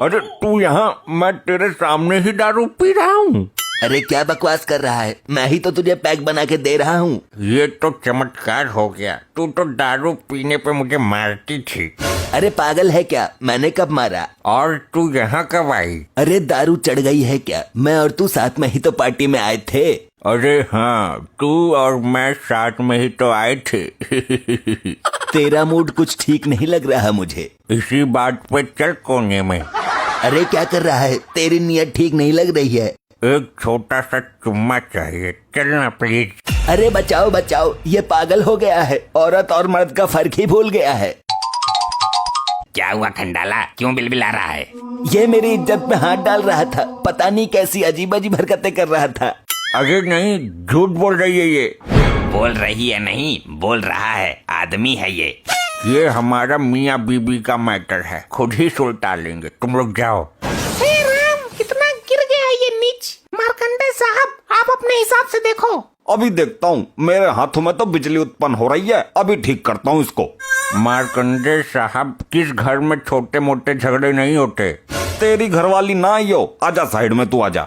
Speaker 4: अरे तू यहाँ, मैं तेरे सामने ही दारू पी रहा हूँ।
Speaker 5: अरे क्या बकवास कर रहा है, मैं ही तो तुझे पैक बना के दे रहा हूँ।
Speaker 4: ये तो चमत्कार हो गया, तू तो दारू पीने पे मुझे मारती थी।
Speaker 5: अरे पागल है क्या, मैंने कब मारा?
Speaker 4: और तू यहाँ कब आई?
Speaker 5: अरे दारू चढ़ गई है क्या, मैं और तू साथ में ही तो पार्टी में आए थे।
Speaker 4: अरे हाँ, तू और मैं साथ में ही तो आए थे।
Speaker 5: तेरा मूड कुछ ठीक नहीं लग रहा मुझे।
Speaker 4: इसी बात पे चल कोने में।
Speaker 5: अरे क्या कर रहा है, तेरी नीयत ठीक नहीं लग रही है।
Speaker 4: एक छोटा सा चुम्मा चाहिए, चलना प्लीज।
Speaker 5: अरे बचाओ बचाओ, ये पागल हो गया है, औरत और मर्द का फर्क ही भूल गया है।
Speaker 1: क्या हुआ खंडाला, क्यों बिलबिला रहा है?
Speaker 5: ये मेरी इज्जत में हाथ डाल रहा था, पता नहीं कैसी अजीब अजीब हरकतें कर रहा था।
Speaker 4: अरे नहीं, झूठ बोल रही है ये।
Speaker 1: बोल रही है नहीं, बोल रहा है, आदमी है ये
Speaker 4: हमारा मियाँ बीबी का मैटर है, खुद ही सुलटा लेंगे, तुम लोग जाओ।
Speaker 3: हे राम, कितना गिर गया ये नीच। मार्कंडे साहब, आप अपने हिसाब से देखो।
Speaker 4: अभी देखता हूँ, मेरे हाथों में तो बिजली उत्पन्न हो रही है, अभी ठीक करता हूँ इसको। मार्कंडे साहब, किस घर में छोटे मोटे झगड़े नहीं होते। तेरी घरवाली ना आई हो, आजा साइड में, तू आजा।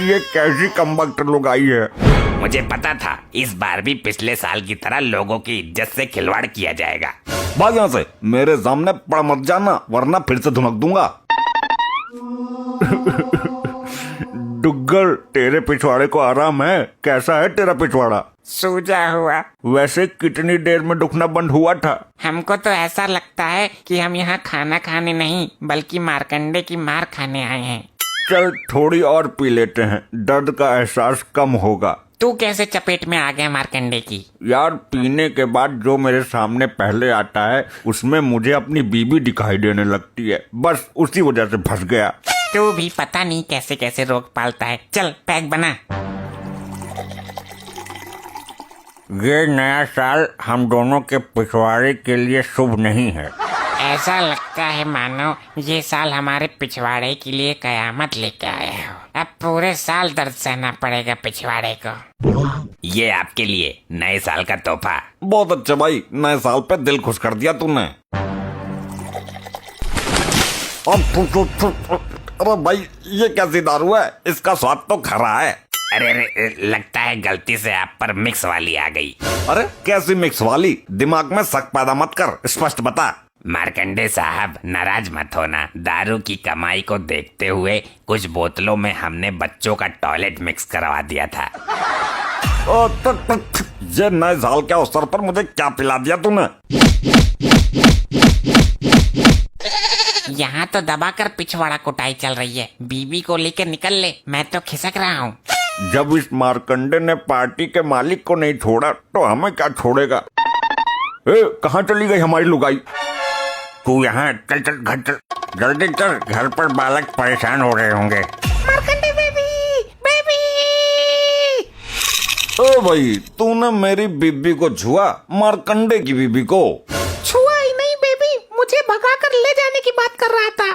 Speaker 4: ये कैसी कमबख्त लोग आई है।
Speaker 1: मुझे पता था इस बार भी पिछले साल की तरह लोगों की इज्जत से खिलवाड़ किया जाएगा।
Speaker 4: भाग यहाँ से, मेरे सामने पड़ मत जाना, वरना फिर से धुनक दूंगा। डुग्गल, तेरे पिछवाड़े को आराम है? कैसा है तेरा पिछवाड़ा?
Speaker 6: सूजा हुआ।
Speaker 4: वैसे कितनी देर में दुखना बंद हुआ था?
Speaker 6: हमको तो ऐसा लगता है कि हम यहाँ खाना खाने नहीं बल्कि मार्कंडे की मार खाने आए हैं।
Speaker 4: चल थोड़ी और पी लेते हैं, दर्द का एहसास कम होगा।
Speaker 6: तू कैसे चपेट में आ गया मार्कंडे की?
Speaker 4: यार, पीने के बाद जो मेरे सामने पहले आता है उसमें मुझे अपनी बीबी दिखाई देने लगती है, बस उसी वजह से फंस गया।
Speaker 6: तू भी पता नहीं कैसे कैसे रोग पालता है। चल पैक बना।
Speaker 4: ये नया साल हम दोनों के पिछवाड़े के लिए शुभ नहीं है।
Speaker 6: ऐसा लगता है मानो ये साल हमारे पिछवाड़े के लिए कयामत लेके आए हो। अब पूरे साल दर्द सहना पड़ेगा पिछवाड़े को।
Speaker 1: ये आपके लिए नए साल का तोहफा।
Speaker 4: बहुत अच्छा भाई, नए साल पे दिल खुश कर दिया तूने। अरे भाई, ये कैसी दारू है, इसका स्वाद तो खरा है।
Speaker 1: अरे लगता है गलती से आप पर मिक्स वाली आ गई।
Speaker 4: अरे कैसी मिक्स वाली, दिमाग में शक पैदा मत कर, स्पष्ट बता।
Speaker 1: मार्कंडे साहब, नाराज मत होना, दारू की कमाई को देखते हुए कुछ बोतलों में हमने बच्चों का टॉयलेट मिक्स करवा दिया था।
Speaker 4: ये नए साल के अवसर पर मुझे क्या पिला दिया तूने?
Speaker 6: यहाँ तो दबाकर पिछवाड़ा कुटाई चल रही है। बीबी को लेकर निकल ले, मैं तो खिसक रहा हूँ।
Speaker 4: जब इस मार्कंडे ने पार्टी के मालिक को नहीं छोड़ा तो हमें क्या छोड़ेगा? कहाँ चली गई हमारी लुगाई? तू यहाँ चल चल, घर चल, जल्दी चल, घर पर बालक परेशान हो रहे होंगे।
Speaker 3: Markande baby, baby.
Speaker 4: ओ भाई, तूने मेरी बीबी को छुआ, मार्कंडे की बीबी को?
Speaker 3: छुआ ही नहीं बेबी, मुझे भगाकर ले जाने की बात कर रहा था।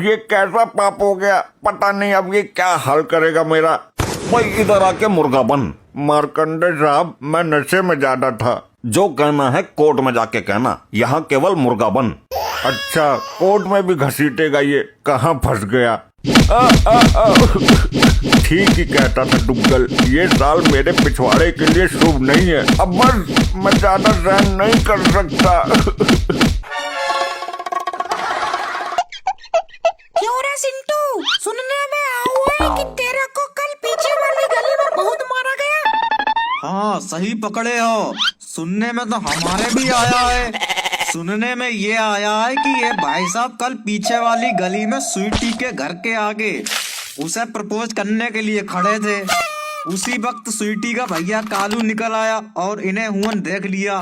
Speaker 4: ये कैसा पाप हो गया, पता नहीं अब ये क्या हल करेगा मेरा। भाई इधर आके मुर्गा बन। मार्कंडे साहब, मैं नशे में ज्यादा था, जो कहना है कोर्ट में जाके कहना, यहाँ केवल मुर्गा बन। अच्छा, कोर्ट में भी घसीटेगा ये, कहाँ फंस गया। ठीक ही कहता था डुग्गल, ये साल मेरे पिछवाड़े के लिए शुभ नहीं है। अब बस, मैं ज्यादा सहन नहीं कर सकता।
Speaker 3: क्यों रे सिंटू, सुनने में आया है कि तेरे को कल पीछे वाली गली में बहुत मारा गया।
Speaker 7: हाँ सही पकड़े हो, सुनने में तो हमारे भी आया है। सुनने में ये आया है कि ये भाई साहब कल पीछे वाली गली में स्वीटी के घर के आगे उसे प्रपोज करने के लिए खड़े थे। उसी वक्त स्वीटी का भैया कालू निकल आया और इन्हें हुन देख लिया।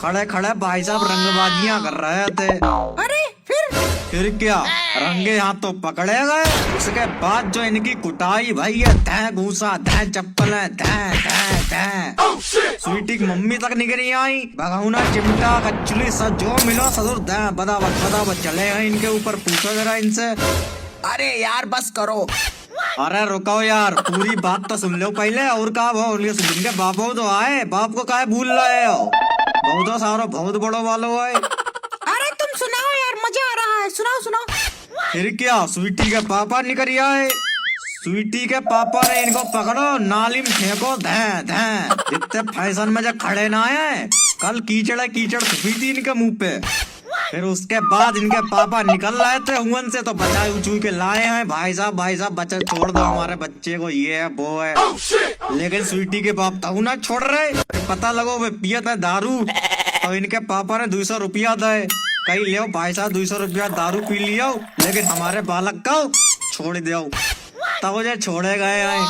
Speaker 7: खड़े खड़े भाई साहब रंगबाजियां कर रहे थे।
Speaker 3: अरे
Speaker 7: फिर क्या, रंगे हाथों पकड़े गए। उसके बाद जो इनकी कुटाई भाई है, धै घूसा, धै चप्पल, स्वीटी की मम्मी तक निकली आई। भगौना, चिमटा, कचली सब जो मिलो सदुर धै बदावत चले गए इनके ऊपर। पूछो जरा इनसे,
Speaker 5: अरे यार बस करो।
Speaker 7: अरे रुको यार, पूरी बात तो सुन लो पहले। और का वो उनके बापो तो आए, बाप को काहे भूल रहे हो? बहुत सारो बहुत बड़ो वालो है।
Speaker 3: अरे तुम सुनाओ यार, मजा आ रहा है, सुनाओ सुनाओ।
Speaker 7: फिर क्या, स्वीटी के पापा निकल आए। स्वीटी के पापा ने इनको पकड़ो, नाली में फेंको, धैं धैं। जितने फैशन में जो खड़े ना है, कल कीचड़ कीचड़ थी इनके मुंह पे। फिर उसके बाद इनके पापा निकल रहे थे हुन से, तो बचाए उचू के लाए हैं। भाई साहब बच्चे छोड़ दो हमारे बच्चे को, ये है वो है। लेकिन स्वीटी के बाप तो ना छोड़ रहे। पता लगो वे पियत है दारू, तो इनके पापा ने 200 रुपया दे, कहीं ले भाई साहब 200 रुपया दारू पी लियो, लेकिन हमारे बालक को छोड़ दो। तब जो छोड़े गए हैं,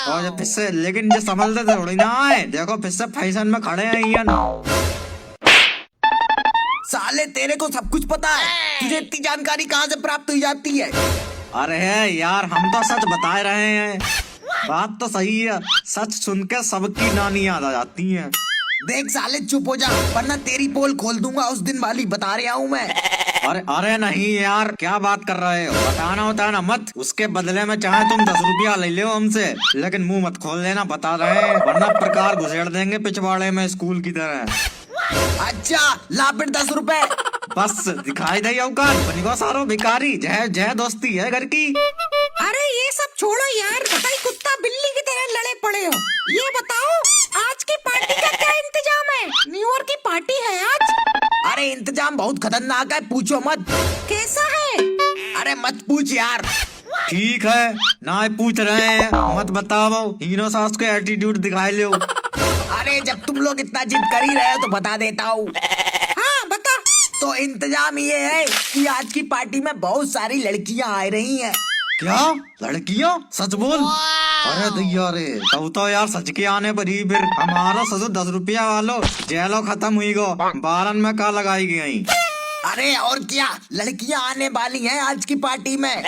Speaker 7: और फिर से, लेकिन जो समझते थोड़ी ना है, देखो फिर से फैशन में खड़े हैं ये।
Speaker 5: साले तेरे को सब कुछ पता है, तुझे इतनी जानकारी कहाँ से प्राप्त हुई जाती है?
Speaker 7: अरे यार, हम तो सच बता रहे हैं। बात तो सही है, सच सुन के सबकी नानी याद आ जाती है।
Speaker 5: देख साले चुप हो जा, वरना तेरी पोल खोल दूंगा उस दिन वाली, बता रहा हूँ मैं।
Speaker 7: अरे नहीं यार, क्या बात कर रहे हो? बताना होता है ना मत, उसके बदले में चाहे तुम 10 रुपया ले लो हमसे, लेकिन मुंह मत खोल लेना, बता रहे हैं, वरना प्रकार घुसेड़ देंगे पिछवाड़े में स्कूल की तरह।
Speaker 5: अच्छा ला फिर 10 रुपए।
Speaker 7: बस दिखाई दे औकात, बनिको सारो भिखारी, जय जय दोस्ती है घर की।
Speaker 3: अरे ये सब छोड़ो यार, बताई कुत्ता बिल्ली की तरह लड़े पड़े हो। ये बताओ आज की पार्टी का क्या इंतजाम है? न्यू ईयर की पार्टी है आज।
Speaker 5: अरे इंतजाम बहुत खतरनाक है, पूछो मत।
Speaker 3: कैसा है?
Speaker 5: अरे मत पूछ यार।
Speaker 7: ठीक है, ना पूछ रहे हैं, मत बताओ, हीनो सास को एटीट्यूड दिखाई लो।
Speaker 5: अरे जब तुम लोग इतना जिद कर ही रहे हो तो बता देता हूँ।
Speaker 3: हाँ बता।
Speaker 5: तो इंतजाम ये है कि आज की पार्टी में बहुत सारी लड़कियां आ रही हैं।
Speaker 7: क्या लड़कियां? सच बोल। अरे दैया रे, तब तो यार सच के आने पर ही फिर हमारा ससुर 10 रुपया वालो जेलो खत्म हुई गो, बारन में का लगाई गई।
Speaker 5: अरे और क्या, लड़कियां आने वाली हैं आज की पार्टी में।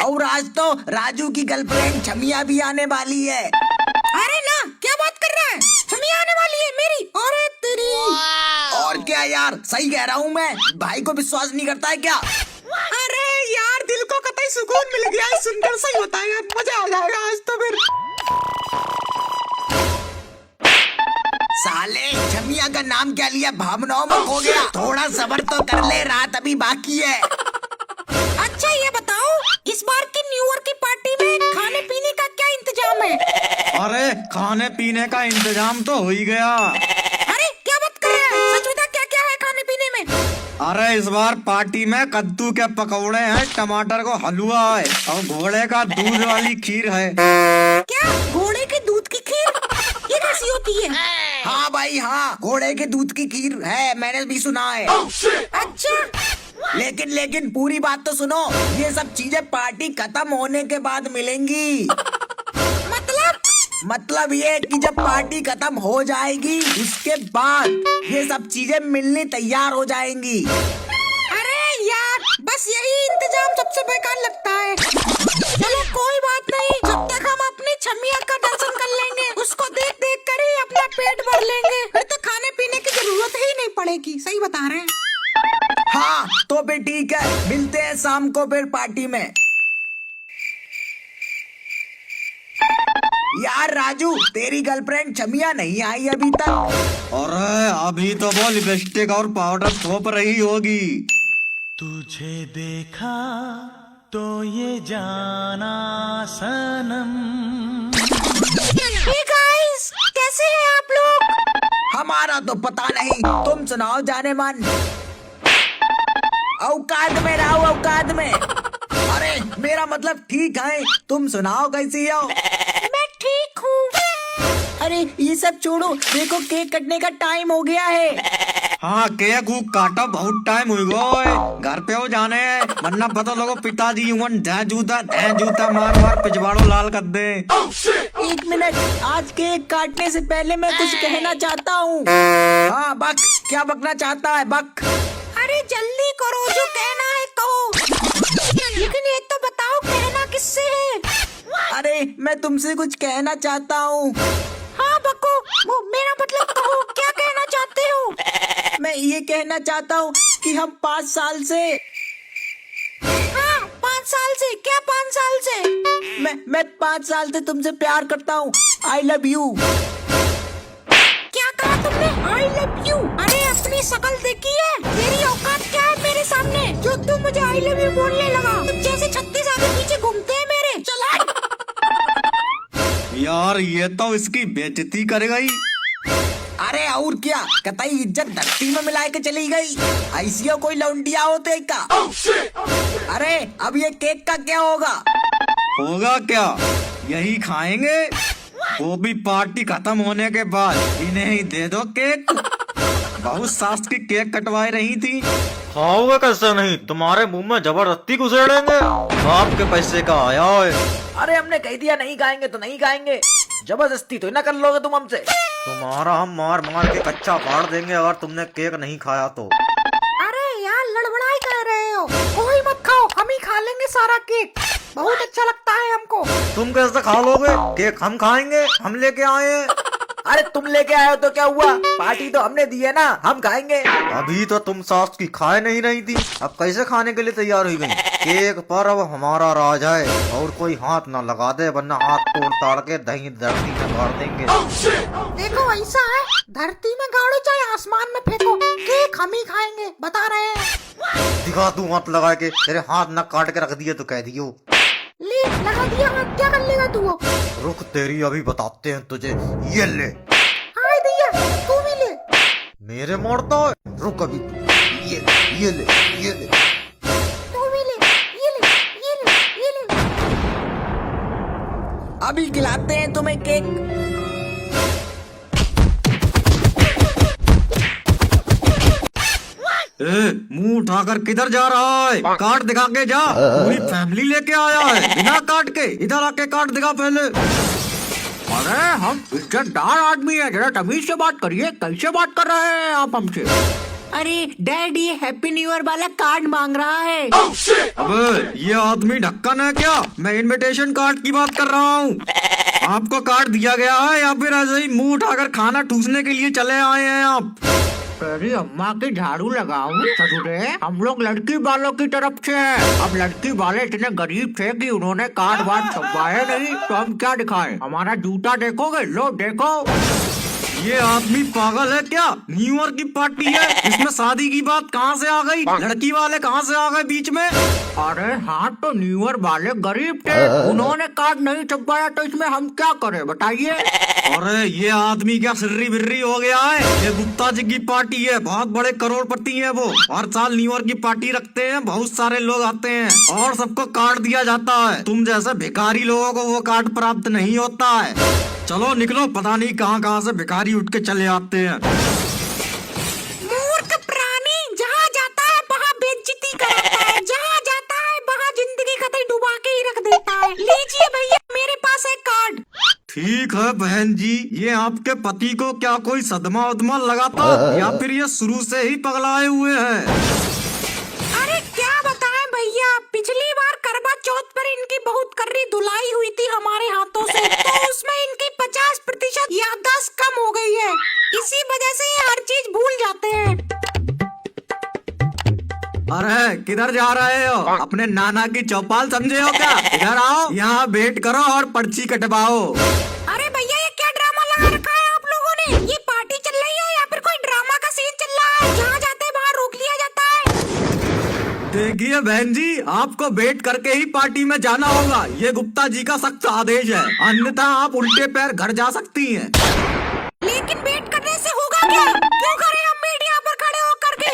Speaker 5: और आज तो राजू की गर्लफ्रेंड छमिया भी आने वाली है।
Speaker 3: अरे ना, क्या बात कर रहा है? छमिया आने वाली है मेरी? अरे तेरी।
Speaker 5: और क्या यार, सही कह रहा हूँ मैं, भाई को विश्वास नहीं करता है क्या?
Speaker 3: अरे यार, दिल को कतई सुकून मिल गया है, सुनकर सही होता है यार, मजा आ जाएगा आज तो फिर।
Speaker 5: साले छमिया का नाम क्या लिया, भावनाओं में खो गया। थोड़ा सब्र तो कर ले, रात अभी बाकी है।
Speaker 3: अच्छा ये बताओ, इस बार की न्यू ईयर की पार्टी में खाने पीने का क्या इंतजाम है?
Speaker 7: अरे खाने पीने का इंतजाम तो हो ही गया।
Speaker 3: अरे क्या बात कर रहा है? सच बता, क्या क्या है खाने पीने में?
Speaker 7: अरे इस बार पार्टी में कद्दू के पकौड़े हैं, टमाटर को हलवा है, और घोड़े का दूध वाली खीर है।
Speaker 3: क्या घोड़े के दूध की खीर? ये कैसी होती है?
Speaker 5: हाँ भाई हाँ, घोड़े के दूध की खीर है, मैंने भी सुना है।
Speaker 3: अच्छा
Speaker 5: लेकिन पूरी बात तो सुनो, ये सब चीजें पार्टी खत्म होने के बाद मिलेंगी। मतलब ये कि जब पार्टी खत्म हो जाएगी, उसके बाद ये सब चीजें मिलने तैयार हो जाएंगी।
Speaker 3: अरे यार, बस यही इंतजाम सबसे बेकार लगता है। चलो कोई बात नहीं, जब तक हम अपनी छमिया का दर्शन कर लेंगे, उसको देख देख कर ही अपना पेट भर लेंगे, फिर तो खाने पीने की जरूरत ही नहीं पड़ेगी। सही बता रहे हैं।
Speaker 5: हाँ तो फिर ठीक है, मिलते हैं शाम को फिर पार्टी में। यार राजू, तेरी गर्लफ्रेंड छमिया नहीं आई अभी तक?
Speaker 7: अरे अभी तो वो लिपस्टिक और पाउडर थोप रही होगी।
Speaker 8: तुझे देखा तो ये जाना सनम।
Speaker 3: Hey guys, कैसे हैं आप लोग?
Speaker 5: हमारा तो पता नहीं, तुम सुनाओ जाने मन। औकात में रहो, औकात में। अरे मेरा मतलब ठीक है, तुम सुनाओ कैसी हो?
Speaker 3: मैं ठीक हूँ।
Speaker 5: अरे ये सब छोड़ो, देखो केक कटने का टाइम हो गया है।
Speaker 7: हाँ केक वूक काटा, बहुत टाइम हुई गो, घर पे हो जाने, वरना पता लोगो पिताजी हुन ढै जूता मार मार पिछवाड़ो लाल कर दे।
Speaker 5: एक मिनट, आज केक काटने से पहले मैं कुछ कहना चाहता हूँ। हाँ बक, क्या बकना चाहता है बक?
Speaker 3: अरे जल्दी करो, जो कहना है कहो। लेकिन ये तो बताओ, कहना किससे है?
Speaker 5: अरे मैं तुमसे कुछ कहना चाहता हूँ।
Speaker 3: हाँ बको, वो मेरा मतलब कहो, क्या कहना चाहते हो?
Speaker 5: मैं ये कहना चाहता हूँ कि हम 5 साल से
Speaker 3: हाँ, 5 साल से क्या 5 साल से?
Speaker 5: मैं 5 साल से तुमसे प्यार करता हूँ। I love you.
Speaker 3: क्या कहा तुमने? I love you? अरे अपनी शक्ल देखी है? तेरी औकात क्या है मेरे सामने जो तुम मुझे आई लव यू बोलने लगा? तुम जैसे 36 आगे पीछे घूमते हैं मेरे। चला
Speaker 7: यार ये तो इसकी बेइज्जती करेगा ही।
Speaker 5: अरे और क्या, कतई इज्जत धरती में मिला के चली गई। ऐसी कोई लौंडिया होते का। अरे अब ये केक का क्या होगा?
Speaker 7: होगा क्या, यही खाएंगे, वो भी पार्टी खत्म होने के बाद। इन्हें ही दे दो केक। बहुत सास की केक कटवाई रही थी।
Speaker 9: खाओगे कैसे नहीं, तुम्हारे मुंह में जबरदस्ती घुसेड़ेंगे। बाप के पैसे का आया है।
Speaker 5: अरे हमने कह दिया नहीं खाएंगे तो नहीं खाएंगे, जबरदस्ती तो ना कर लोगे तुम हमसे।
Speaker 9: तुम्हारा हम मार मार के कच्चा फाड़ देंगे अगर तुमने केक नहीं खाया तो।
Speaker 3: अरे यार लड़बड़ाई कर रहे हो, कोई मत खाओ, हम ही खा लेंगे सारा केक। बहुत अच्छा लगता है हमको।
Speaker 9: तुम कैसे खा लोगे केक? हम खाएंगे, हम लेके आए हैं।
Speaker 5: अरे तुम लेके आए हो तो क्या हुआ, पार्टी तो हमने दी है ना, हम खाएंगे।
Speaker 9: अभी तो तुम सास की खाए नहीं रही थी, अब कैसे खाने के लिए तैयार हुई गई? केक पर अब हमारा राज है और कोई हाथ ना लगा दे, वरना हाथ तोड़ ताड़ के दही धरती में गाड़ देंगे।
Speaker 3: देखो ऐसा है, धरती में गाड़ो चाहे आसमान में फेंको, केक हम ही खाएंगे, बता रहे हैं।
Speaker 9: दिखा तू हाथ लगा के, तेरे हाथ न काट के रख दिए तो कह दियो।
Speaker 3: ले लगा दिया हाथ, क्या कर लेगा तू?
Speaker 9: रुक तेरी अभी बताते हैं तुझे। ये ले।
Speaker 3: हाय दिया, तू भी ले।
Speaker 9: मेरे मोड़ता है, रुक अभी। ये ले, ये ले।
Speaker 3: तू भी ले, ये ले, ये ले, ये ले।
Speaker 5: अभी खिलाते हैं तुम्हें केक।
Speaker 7: मुंह उठाकर किधर जा रहा है? कार्ड दिखा के जा। पूरी फैमिली लेके आया है, बिना कार्ड के। इधर आके कार्ड दिखा पहले।
Speaker 10: अरे हम इज्जतदार आदमी है, जरा तमीज से बात करिए। कैसे बात कर रहे हैं आप हमसे?
Speaker 3: अरे डैड ये हैप्पी न्यू ईयर वाला कार्ड मांग रहा है।
Speaker 7: अबे ये आदमी ढक्कन है क्या? मैं इनविटेशन कार्ड की बात कर रहा हूँ। आपको कार्ड दिया गया है या फिर ऐसे ही मुंह उठाकर खाना ठूसने के लिए चले आए हैं आप?
Speaker 10: तेरी अम्मा की झाड़ू लगाऊं ससुरे, हम लोग लड़की वालों की तरफ से हैं। अब लड़की वाले इतने गरीब थे कि उन्होंने कार्ड वार्ड छपवाए नहीं, तो हम क्या दिखाएं? हमारा जूता देखोगे? लो देखो।
Speaker 7: ये आदमी पागल है क्या? न्यू ईयर की पार्टी है, इसमें शादी की बात कहाँ से आ गई? लड़की वाले कहाँ से आ गए बीच में?
Speaker 10: अरे हाँ तो न्यू ईयर वाले गरीब थे, उन्होंने कार्ड नहीं छपवाया, तो इसमें हम क्या करें बताइए?
Speaker 7: अरे ये आदमी क्या सिर्री बिर्री हो गया है? ये गुप्ता जी की पार्टी है, बहुत बड़े करोड़पति हैं वो। हर साल न्यू ईयर की पार्टी रखते हैं, बहुत सारे लोग आते हैं और सबको कार्ड दिया जाता है। तुम जैसे भिखारी लोगों को वो कार्ड प्राप्त नहीं होता है। चलो निकलो, पता नहीं कहाँ से भिखारी उठ के चले आते हैं।
Speaker 3: मूर्ख प्राणी, जहाँ जाता है वहाँ बेइज्जती कराता है, जहाँ जाता है वहाँ जिंदगी कतई डुबा के ही रख देता है। लीजिए भैया, मेरे पास है कार्ड।
Speaker 7: ठीक है बहन जी, ये आपके पति को क्या कोई सदमा उदमा लगा था या फिर ये शुरू से ही पगलाए हुए हैं?
Speaker 3: अरे क्या बताएं भैया, पिछली बार करवा चौथ पर इनकी बहुत कर्री धुलाई हुई थी हमारे हाथों से, तो उसमें इनकी 50% याददाश्त कम हो गई है। इसी वजह से ये हर चीज भूल जाते हैं।
Speaker 7: अरे किधर जा रहे हो? अपने नाना की चौपाल समझे हो क्या? इधर आओ, यहाँ वेट करो और पर्ची कटवाओ।
Speaker 3: अरे भैया ये क्या ड्रामा लगा रखा है आप लोगों ने? ये पार्टी चल रही है या फिर कोई ड्रामा का सीन चल रहा है? जहाँ जाते हैं वहाँ रोक लिया जाता है।
Speaker 7: देखिए बहन जी, आपको वेट करके ही पार्टी में जाना होगा, ये गुप्ता जी का सख्त आदेश है, अन्यथा आप उल्टे पैर घर जा सकती हैं।
Speaker 3: लेकिन वेट करने से होगा क्या? क्यों करें हम वेट यहाँ पर खड़े होकर के?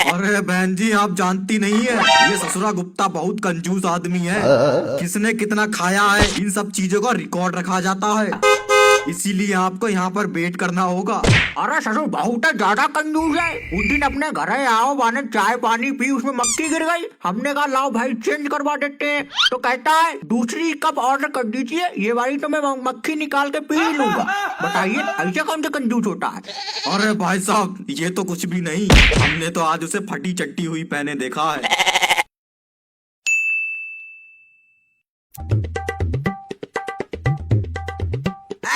Speaker 7: अरे बहन जी आप जानती नहीं है, ये ससुरा गुप्ता बहुत कंजूस आदमी है। किसने कितना खाया है इन सब चीजों का रिकॉर्ड रखा जाता है, इसीलिए आपको यहाँ पर वेट करना होगा।
Speaker 10: अरे ससुर बहुत ज्यादा कंजूस है। उस दिन अपने घर आओ, माने चाय पानी पी, उसमें मक्खी गिर गई। हमने कहा लाओ भाई चेंज करवा देते हैं, तो कहता है दूसरी कप ऑर्डर कर दीजिए, ये वाली तो मैं मक्खी निकाल के पी लूंगा। बताइए ऐसे कौन सा कंजूस होता है?
Speaker 7: अरे भाई साहब ये तो कुछ भी नहीं, हमने तो आज उसे फटी चट्टी हुई पहने देखा है।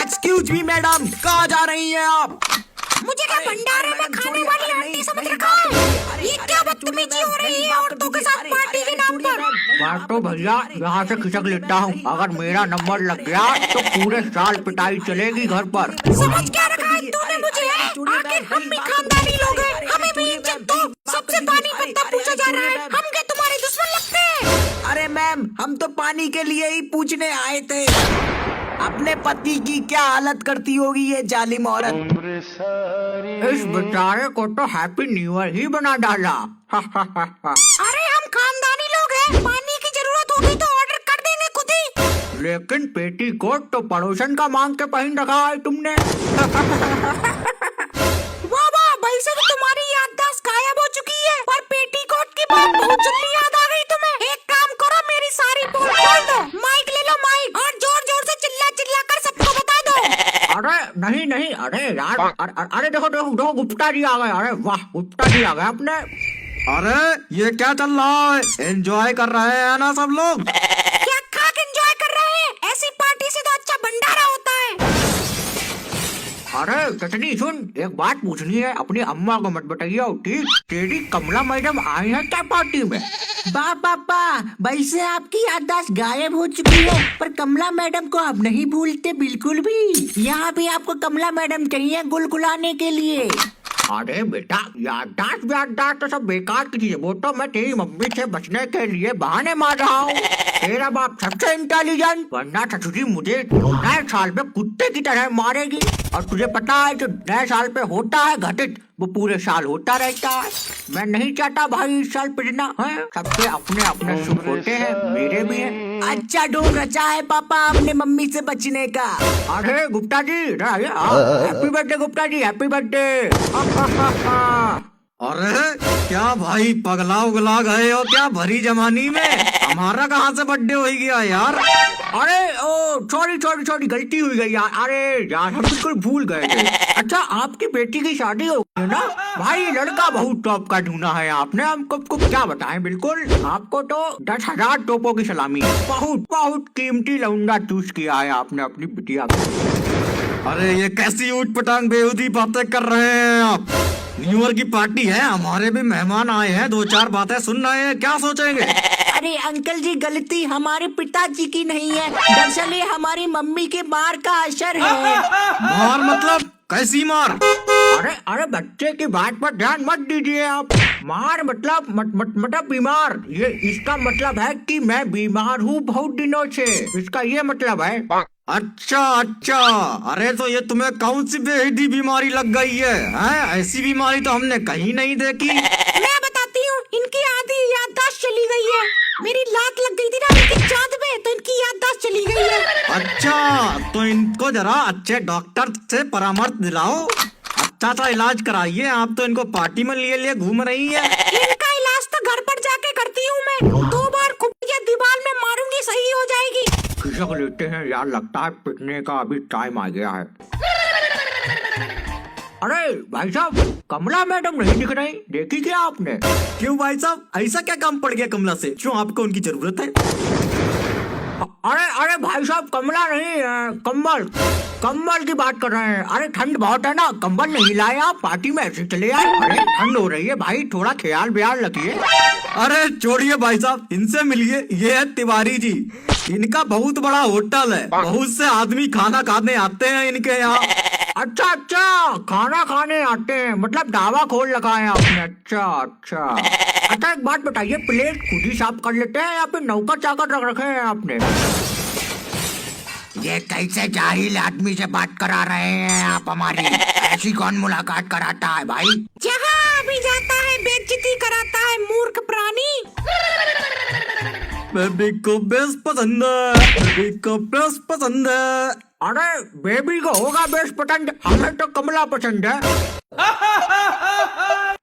Speaker 5: एक्सक्यूज मी मैडम, कहाँ जा रही हैं आप?
Speaker 3: मुझे क्या भंडारे में खाने वाली आंटी समझ रखा है? ये क्या बदतमीजी हो रही है औरतों के साथ पार्टी के नाम पर?
Speaker 10: बात तो भैया यहाँ से खिसक लेता हूँ, अगर मेरा नंबर लग गया तो पूरे साल पिटाई चलेगी घर पर।
Speaker 3: समझ क्या रखा है तूने मुझे? आखिर हम भी खानदानी लोग हैं, हमें भी इज्जत दो। सबसे पानी पत्ता पूछा जा रहा है, हम क्या तुम्हारे दुश्मन लगते हैं?
Speaker 10: अरे मैम, हम तो पानी के लिए ही पूछने आए थे, अपने पति की क्या हालत करती होगी ये जालिम औरत। इस बेचारे को तो हैप्पी न्यू ईयर ही बना डाला।
Speaker 3: अरे हम खानदानी लोग हैं, पानी की जरूरत होगी तो ऑर्डर कर देंगे खुद ही।
Speaker 10: लेकिन पेटीकोट तो पड़ोसन का मांग के पहन रखा है तुमने।
Speaker 3: वाह वाह, भाई साहब तुम्हारी याददाश्त गायब हो चुकी है, पर पेटीकोट की बात बहुत जल्दी याद आ गई तुम्हें। एक काम करो, मेरी सारी पोल खोल दो, माइक ले लो माइक, और जोर जोर से चिल्ला चिल्ला कर सबको बता दो।
Speaker 10: अरे नहीं नहीं, अरे यार, अरे देखो देखो देखो, गुप्ता जी आ गए। अरे वाह, गुप्ता जी आ गए अपने।
Speaker 7: अरे ये क्या चल रहा है? एंजॉय कर रहे हैं ना सब लोग?
Speaker 3: क्या खाक एंजॉय कर रहे हैं? ऐसी पार्टी से तो अच्छा भंडारा होता है।
Speaker 10: अरे चटनी सुन, एक बात पूछनी है, अपनी अम्मा को मत बताइए ठीक? तेरी कमला मैडम आई है क्या पार्टी में?
Speaker 11: पापा, वैसे आपकी याददाश्त गायब हो चुकी है, पर कमला मैडम को आप नहीं भूलते बिल्कुल भी। यहाँ भी आपको कमला मैडम चाहिए गुलगुलाने के लिए।
Speaker 10: अरे बेटा, याददाश्त तो सब बेकार की चीज है, वो तो मैं तेरी मम्मी से बचने के लिए बहाने मार रहा हूँ। तेरा बाप सबसे इंटेलिजेंट, वरना ससुरी मुझे नए साल पे कुत्ते की तरह मारेगी। और तुझे पता है जो नए साल पे होता है घटित, वो पूरे साल होता रहता है। मैं नहीं चाहता भाई इस साल पिटना है। सबके अपने अपने सुख होते हैं, मेरे भी हैं।
Speaker 11: अच्छा ढोंग रचा है पापा अपने मम्मी से बचने का।
Speaker 10: अरे Gupta ji, happy birthday Gupta ji, happy birthday.
Speaker 7: अरे क्या भाई, पगला उगला गए हो क्या भरी जमानी में? हमारा कहाँ से बर्थडे हो गया यार?
Speaker 10: अरे ओ सॉरी, गलती हुई गई यार। अरे यार, हम बिल्कुल भूल गए थे। अच्छा, आपकी बेटी की शादी हो गई ना भाई? लड़का बहुत टॉप का ढूंढा है आपने, हमको क्या बताएं। बिल्कुल, आपको तो 10,000 टोपों की सलामी है। बहुत बहुत कीमती लौंडा चूज किया है आपने अपनी बिटिया को।
Speaker 7: अरे ये कैसी ऊट पटांग बेहूदी बातें कर रहे हैं आप? न्यू ईयर की पार्टी है, हमारे भी मेहमान आए हैं, 2-4 बातें सुन रहे हैं, क्या सोचेंगे?
Speaker 11: अरे अंकल जी, गलती हमारे पिताजी की नहीं है, दरअसल ये हमारी मम्मी के मार का असर है।
Speaker 7: मार मतलब कैसी मार?
Speaker 10: अरे बच्चे की बात पर ध्यान मत दीजिए आप। मार मतलब मतलब बीमार। ये इसका मतलब है कि मैं बीमार हूँ बहुत दिनों से, इसका ये मतलब है।
Speaker 7: अच्छा, अरे तो ये तुम्हें कौन सी बेहदी बीमारी लग गई है? ऐसी बीमारी तो हमने कहीं नहीं देखी।
Speaker 3: मैं बताती हूँ, इनकी आधी याददाश्त चली गई है। मेरी लात लग गई थी ना इनकी चाँद पे, तो इनकी याददाश्त चली गई है।
Speaker 7: अच्छा, तो इनको जरा अच्छे डॉक्टर से परामर्श दिलाओ, अच्छा सा इलाज कराइए। आप तो इनको पार्टी में लिए घूम रही है।
Speaker 3: इनका इलाज तो घर पर जाके करती हूँ मैं, 2 बार खुपिया दीवार में मारूंगी, सही हो जाएगी।
Speaker 10: खिसक लेते हैं यार, लगता है पिटने का अभी टाइम आ गया है। अरे भाई साहब, कमला मैडम नहीं दिख रही, देखी क्या आपने?
Speaker 7: क्यों भाई साहब, ऐसा क्या काम पड़ गया कमला से? क्यों आपको उनकी जरूरत है?
Speaker 10: अरे भाई साहब, कमला नहीं, कम्बल की बात कर रहे हैं। अरे ठंड बहुत है ना, कंबल नहीं लाए आप, पार्टी में ऐसे चले आए। अरे ठंड हो रही है भाई, थोड़ा ख्याल ब्याल रखिए।
Speaker 7: अरे छोड़िए भाई साहब, इनसे मिलिए, ये है तिवारी जी। इनका बहुत बड़ा होटल है, बहुत से आदमी खाना खाने आते हैं इनके यहाँ।
Speaker 10: अच्छा, खाना खाने आते हैं, मतलब ढाबा खोल रखा है आपने? अच्छा, एक बात बताइए, प्लेट खुद ही साफ कर लेते हैं या फिर नौकर चाकर रख रखे हैं आपने?
Speaker 11: ये कैसे जाहिल आदमी से बात करा रहे हैं आप हमारी? ऐसी कौन मुलाकात कराता है भाई?
Speaker 3: जहाँ भी जाता है बेइज्जती कराता है, मूर्ख प्राणी।
Speaker 7: बेबी को बेस पसंद है, बेबी को बेस पसंद है।
Speaker 10: अरे बेबी को होगा बेस पसंद, हमें तो कमला पसंद है।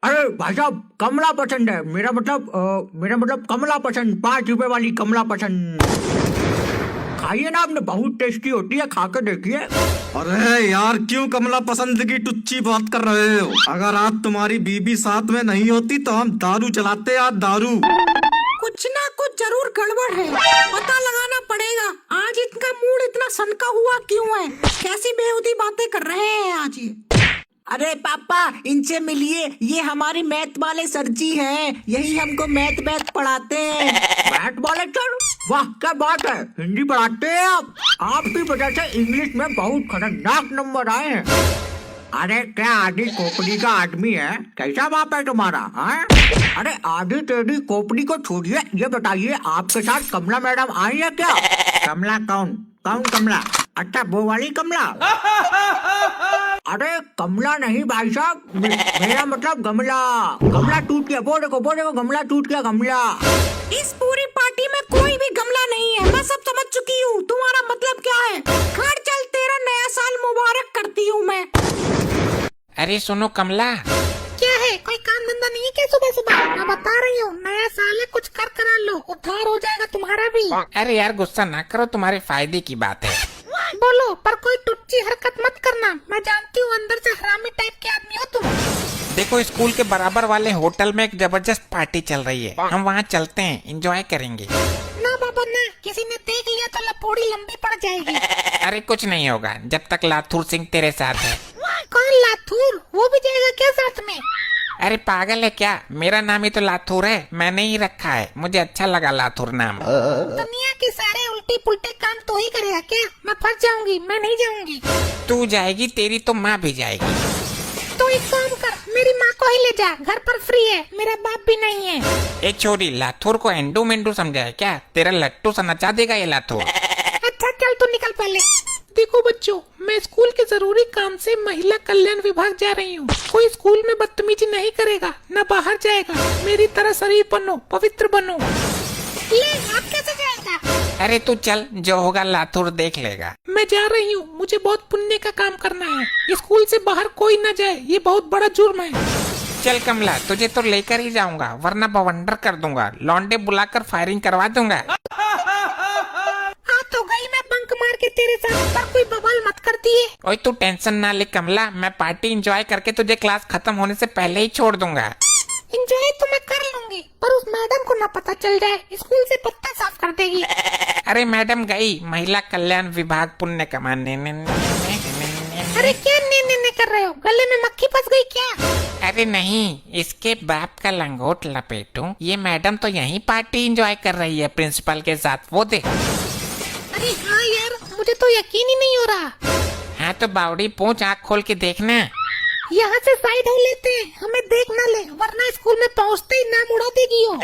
Speaker 10: अरे भाई साहब, कमला पसंद है, मेरा मतलब कमला पसंद, 5 रुपए वाली कमला पसंद। खाइए ना, आपने बहुत टेस्टी होती है, खा कर देखिए।
Speaker 7: अरे यार, क्यों कमला पसंद की टुच्ची बात कर रहे हो? अगर आज तुम्हारी बीबी साथ में नहीं होती तो हम दारू चलाते यार, दारू।
Speaker 3: कुछ ना कुछ जरूर गड़बड़ है, पता लगाना पड़ेगा। आज इनका मूड इतना सनका हुआ क्यों है? कैसी बेहूदी बातें कर रहे हैं आज ये?
Speaker 11: अरे पापा इनसे मिलिए, ये हमारी मैथ वाले सर जी हैं, यही हमको मैथ पढ़ाते हैं।
Speaker 10: बैट वाले सर, वाह क्या बात है, हिंदी पढ़ाते हैं आप। आपकी वजह से इंग्लिश में बहुत खतरनाक नंबर आए हैं। अरे क्या आधी खोपड़ी का आदमी है, कैसा बाप है तुम्हारा? हैं? अरे आधी टेढ़ी खोपड़ी को छोड़िए, ये बताइए आपके साथ कमला मैडम आई है क्या? कमला कौन कौन कमला? अच्छा वो वाली कमला। अरे कमला नहीं भाई साहब, मेरा मतलब गमला। गमला टूट गया, वो देखो गमला टूट गया, गमला।
Speaker 3: इस पूरी पार्टी में कोई भी गमला नहीं है, मैं सब समझ चुकी हूँ। तुम्हारा मतलब क्या है? खैर चल, तेरा नया साल मुबारक करती हूँ मैं।
Speaker 6: अरे सुनो कमला,
Speaker 3: क्या है, कोई काम धंधा नहीं है क्या सुबह सुबह? मैं बता रही हूँ, नया साल है, कुछ कर करा लो, उद्धार हो जाएगा तुम्हारा भी।
Speaker 6: अरे यार गुस्सा ना करो, तुम्हारे फायदे की बात है।
Speaker 3: बोलो, पर कोई टुच्ची हरकत मत करना, मैं जानती हूँ अंदर से हरामी टाइप के आदमी हो तुम।
Speaker 6: देखो स्कूल के बराबर वाले होटल में एक जबरदस्त पार्टी चल रही है, हम वहाँ चलते हैं, एंजॉय करेंगे।
Speaker 3: ना बाबा ना, किसी ने देख लिया तो लपोड़ी लंबी पड़ जाएगी।
Speaker 6: अरे कुछ नहीं होगा जब तक लाथुर सिंह तेरे साथ है।
Speaker 3: कौन लाथूर? वो भी जाएगा क्या साथ में?
Speaker 6: अरे पागल है क्या, मेरा नाम ही तो लाथुर है, मैंने ही रखा है, मुझे अच्छा लगा लाथुर नाम।
Speaker 3: दुनिया के सारे उल्टे पुल्टे काम तो ही करेगा क्या? मैं फंस जाऊंगी, मैं नहीं जाऊंगी।
Speaker 6: तू जाएगी, तेरी तो माँ भी जाएगी।
Speaker 3: तो एक काम कर, मेरी माँ को ही ले जा, घर पर फ्री है, मेरा बाप भी नहीं है।
Speaker 6: ए छोरी, लाथुर को एंडू मेंडू समझा है क्या? तेरा लट्टू सा नचा देगा ये लाथुर।
Speaker 3: अच्छा चल तू निकल पहले। देखो बच्चों, मैं स्कूल के जरूरी काम से महिला कल्याण विभाग जा रही हूँ। कोई स्कूल में बदतमीजी नहीं करेगा, न बाहर जाएगा। मेरी तरह शरीर बनो, पवित्र बनो। ले, आप कैसे जाएगा?
Speaker 6: अरे तू चल, जो होगा लाथुर देख लेगा।
Speaker 3: मैं जा रही हूँ, मुझे बहुत पुण्य का काम करना है। स्कूल से बाहर कोई न जाए, ये बहुत बड़ा जुर्म है।
Speaker 6: चल कमला, तुझे तो लेकर ही जाऊंगा, वरना बवंडर कर दूंगा, लौंडे बुलाकर फायरिंग करवा दूंगा।
Speaker 3: तो गई मैं बंक मार के तेरे साथ, पर कोई बवाल मत करती है।
Speaker 6: ओए तू टेंशन ना ले कमला, मैं पार्टी एंजॉय करके तुझे क्लास खत्म होने से पहले ही छोड़ दूंगा।
Speaker 3: एंजॉय तो मैं कर लूंगी, पर उस मैडम को ना पता चल जाए, स्कूल से पत्ता साफ कर देगी।
Speaker 6: अरे मैडम गई महिला कल्याण विभाग पुण्य कमाने।
Speaker 3: अरे क्या ने कर रहे हो? गले में मक्खी फंस गई क्या?
Speaker 6: अरे नहीं, इसके बाप का लंगोट लपेटूं। ये मैडम तो यहीं पार्टी एंजॉय कर रही है प्रिंसिपल के साथ, वो देख।
Speaker 3: अरे हाँ यार, मुझे तो यकीन ही नहीं हो रहा।
Speaker 6: हाँ तो बावड़ी पूछ, आँख खोल के देखना।
Speaker 3: यहाँ से साइड हो लेते हैं, हमें देख ना ले, वरना स्कूल में पहुँचते ही नाम उड़ा देगी हो।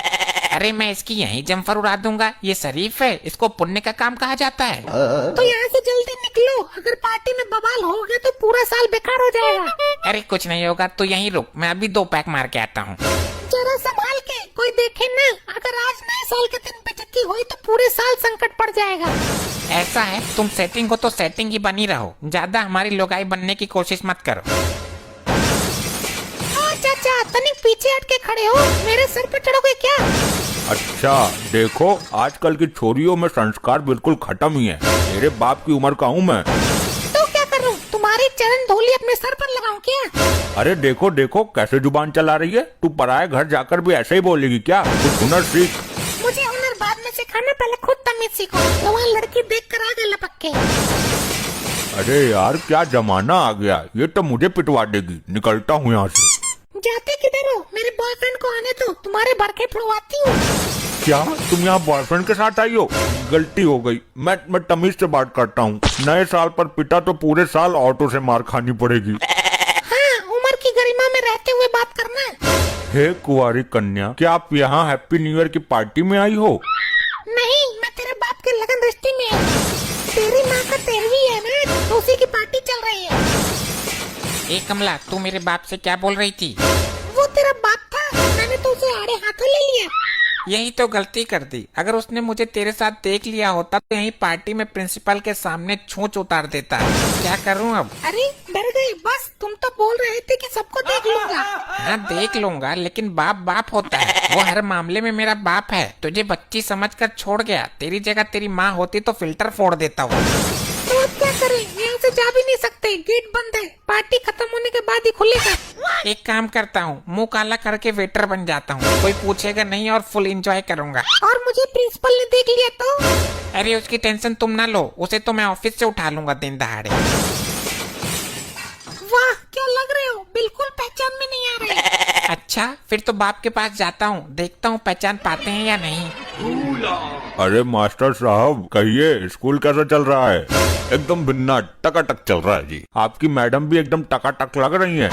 Speaker 6: अरे मैं इसकी यहीं जम्फर उड़ा दूंगा, ये शरीफ है, इसको पुण्य का काम कहा जाता है।
Speaker 3: तो यहाँ से जल्दी निकलो, अगर पार्टी में बवाल हो गया तो पूरा साल बेकार हो जाएगा।
Speaker 6: अरे कुछ नहीं होगा, तो यहीं रुक, मैं अभी 2 पैक मार के आता हूँ।
Speaker 3: जरा संभाल के, कोई देखे ना, अगर आज नए साल के दिन बेइज्जती हुई तो पूरे साल संकट पड़ जाएगा।
Speaker 6: ऐसा है, तुम सेटिंग हो तो सेटिंग ही बनी रहो, ज्यादा हमारी लोगाई बनने की कोशिश मत करो।
Speaker 3: चाचा तनिक पीछे हट के खड़े हो, मेरे सर पे चढ़ोगे क्या?
Speaker 2: अच्छा देखो, आजकल की छोरियों में संस्कार बिल्कुल खत्म ही है। मेरे बाप की उम्र का हूँ मैं।
Speaker 3: तो क्या करूँ, तुम्हारी चरण धूली अपने सर पर लगाऊं क्या?
Speaker 2: अरे देखो देखो कैसे जुबान चला रही है। तू पराये घर जाकर भी ऐसे ही बोलेगी क्या? कुछ हुनर सीख।
Speaker 3: मुझे हुनर बाद में सिखाना, पहले खुद तमीज सीखो। वहाँ लड़की देख कर आ गए लपक के।
Speaker 2: अरे यार क्या जमाना आ गया, ये तो मुझे पिटवा देगी। निकलता हूँ यहाँ से।
Speaker 3: जाते किधर हो? मेरे बॉयफ्रेंड को आने दो, तुम्हारे भड़के फुड़वाती हूँ।
Speaker 2: क्या तुम यहाँ बॉयफ्रेंड के साथ आई हो? गलती हो गई, मैं तमीज से बात करता हूँ। नए साल पर पिटा तो पूरे साल ऑटो से मार खानी पड़ेगी।
Speaker 3: हाँ, उम्र की गरिमा में रहते हुए बात करना।
Speaker 2: हे कुंवारी कन्या, क्या आप यहाँ हैप्पी न्यू ईयर की पार्टी में आई हो?
Speaker 3: नहीं, मैं तेरे बाप के लगन दृष्टि में आई। तेरी माँ का 13वीं है ना, तो उसी की पार्टी चल रही है।
Speaker 6: ए कमला, तू मेरे बाप से क्या बोल रही थी?
Speaker 3: वो तेरा बाप था, मैंने तो उसे आड़े हाथों ले लिया।
Speaker 6: यही तो गलती कर दी, अगर उसने मुझे तेरे साथ देख लिया होता तो यही पार्टी में प्रिंसिपल के सामने छूंछ उतार देता। क्या करूं अब?
Speaker 3: अरे डर गई बस, तुम तो बोल रहे थे कि सबको देख लूंगा।
Speaker 6: हाँ देख लूंगा, लेकिन बाप बाप होता है, वो हर मामले में मेरा बाप है। तुझे बच्ची समझकर छोड़ गया, तेरी जगह तेरी माँ होती तो फिल्टर फोड़ देता हूँ।
Speaker 3: तो अब क्या करें, यहाँ से जा भी नहीं सकते, गेट बंद है। पार्टी खत्म होने के बाद ही खुलेगा।
Speaker 6: एक काम करता हूँ, मुंह काला करके वेटर बन जाता हूँ, कोई पूछेगा नहीं और फुल एंजॉय करूंगा।
Speaker 3: और मुझे प्रिंसिपल ने देख लिया तो?
Speaker 6: अरे उसकी टेंशन तुम ना लो, उसे तो मैं ऑफिस से उठा लूंगा दिन दहाड़े।
Speaker 3: वाह क्या लग रहे हो, बिल्कुल पहचान में नहीं आ रहे।
Speaker 6: अच्छा, फिर तो बाप के पास जाता हूँ, देखता हूँ पहचान पाते हैं या नहीं।
Speaker 2: अरे मास्टर साहब कहिए, स्कूल कैसा चल रहा है? एकदम बिन्ना टकाटक चल रहा है जी। आपकी मैडम भी एकदम टकाटक लग रही हैं।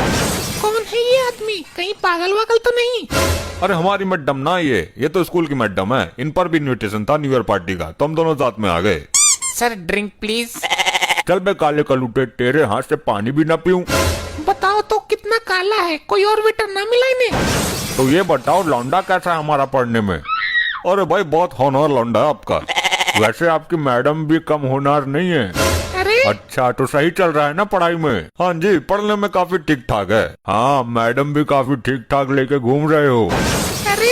Speaker 3: कौन है ये आदमी, कहीं पागल वागल तो नहीं?
Speaker 2: अरे हमारी मैडम ना, ये तो स्कूल की मैडम है। इन पर भी इनविटेशन था न्यू ईयर पार्टी का, तो हम दोनों साथ में आ गए।
Speaker 6: Sir drink please.
Speaker 2: चल बे काले कलूटे, तेरे हाथ से पानी भी ना पीऊं।
Speaker 3: बताओ तो कितना काला है, कोई और वेटर ना मिला इन्हें?
Speaker 2: तो ये बताओ लौंडा कैसा है हमारा पढ़ने में? अरे भाई बहुत होनहार लौंडा है आपका। वैसे आपकी मैडम भी कम होनहार नहीं है।
Speaker 3: अरे
Speaker 2: अच्छा तो सही चल रहा है ना पढ़ाई में? हाँ जी, पढ़ने में काफी ठीक ठाक है। हाँ, मैडम भी काफी ठीक ठाक लेके घूम रहे हो।
Speaker 3: अरे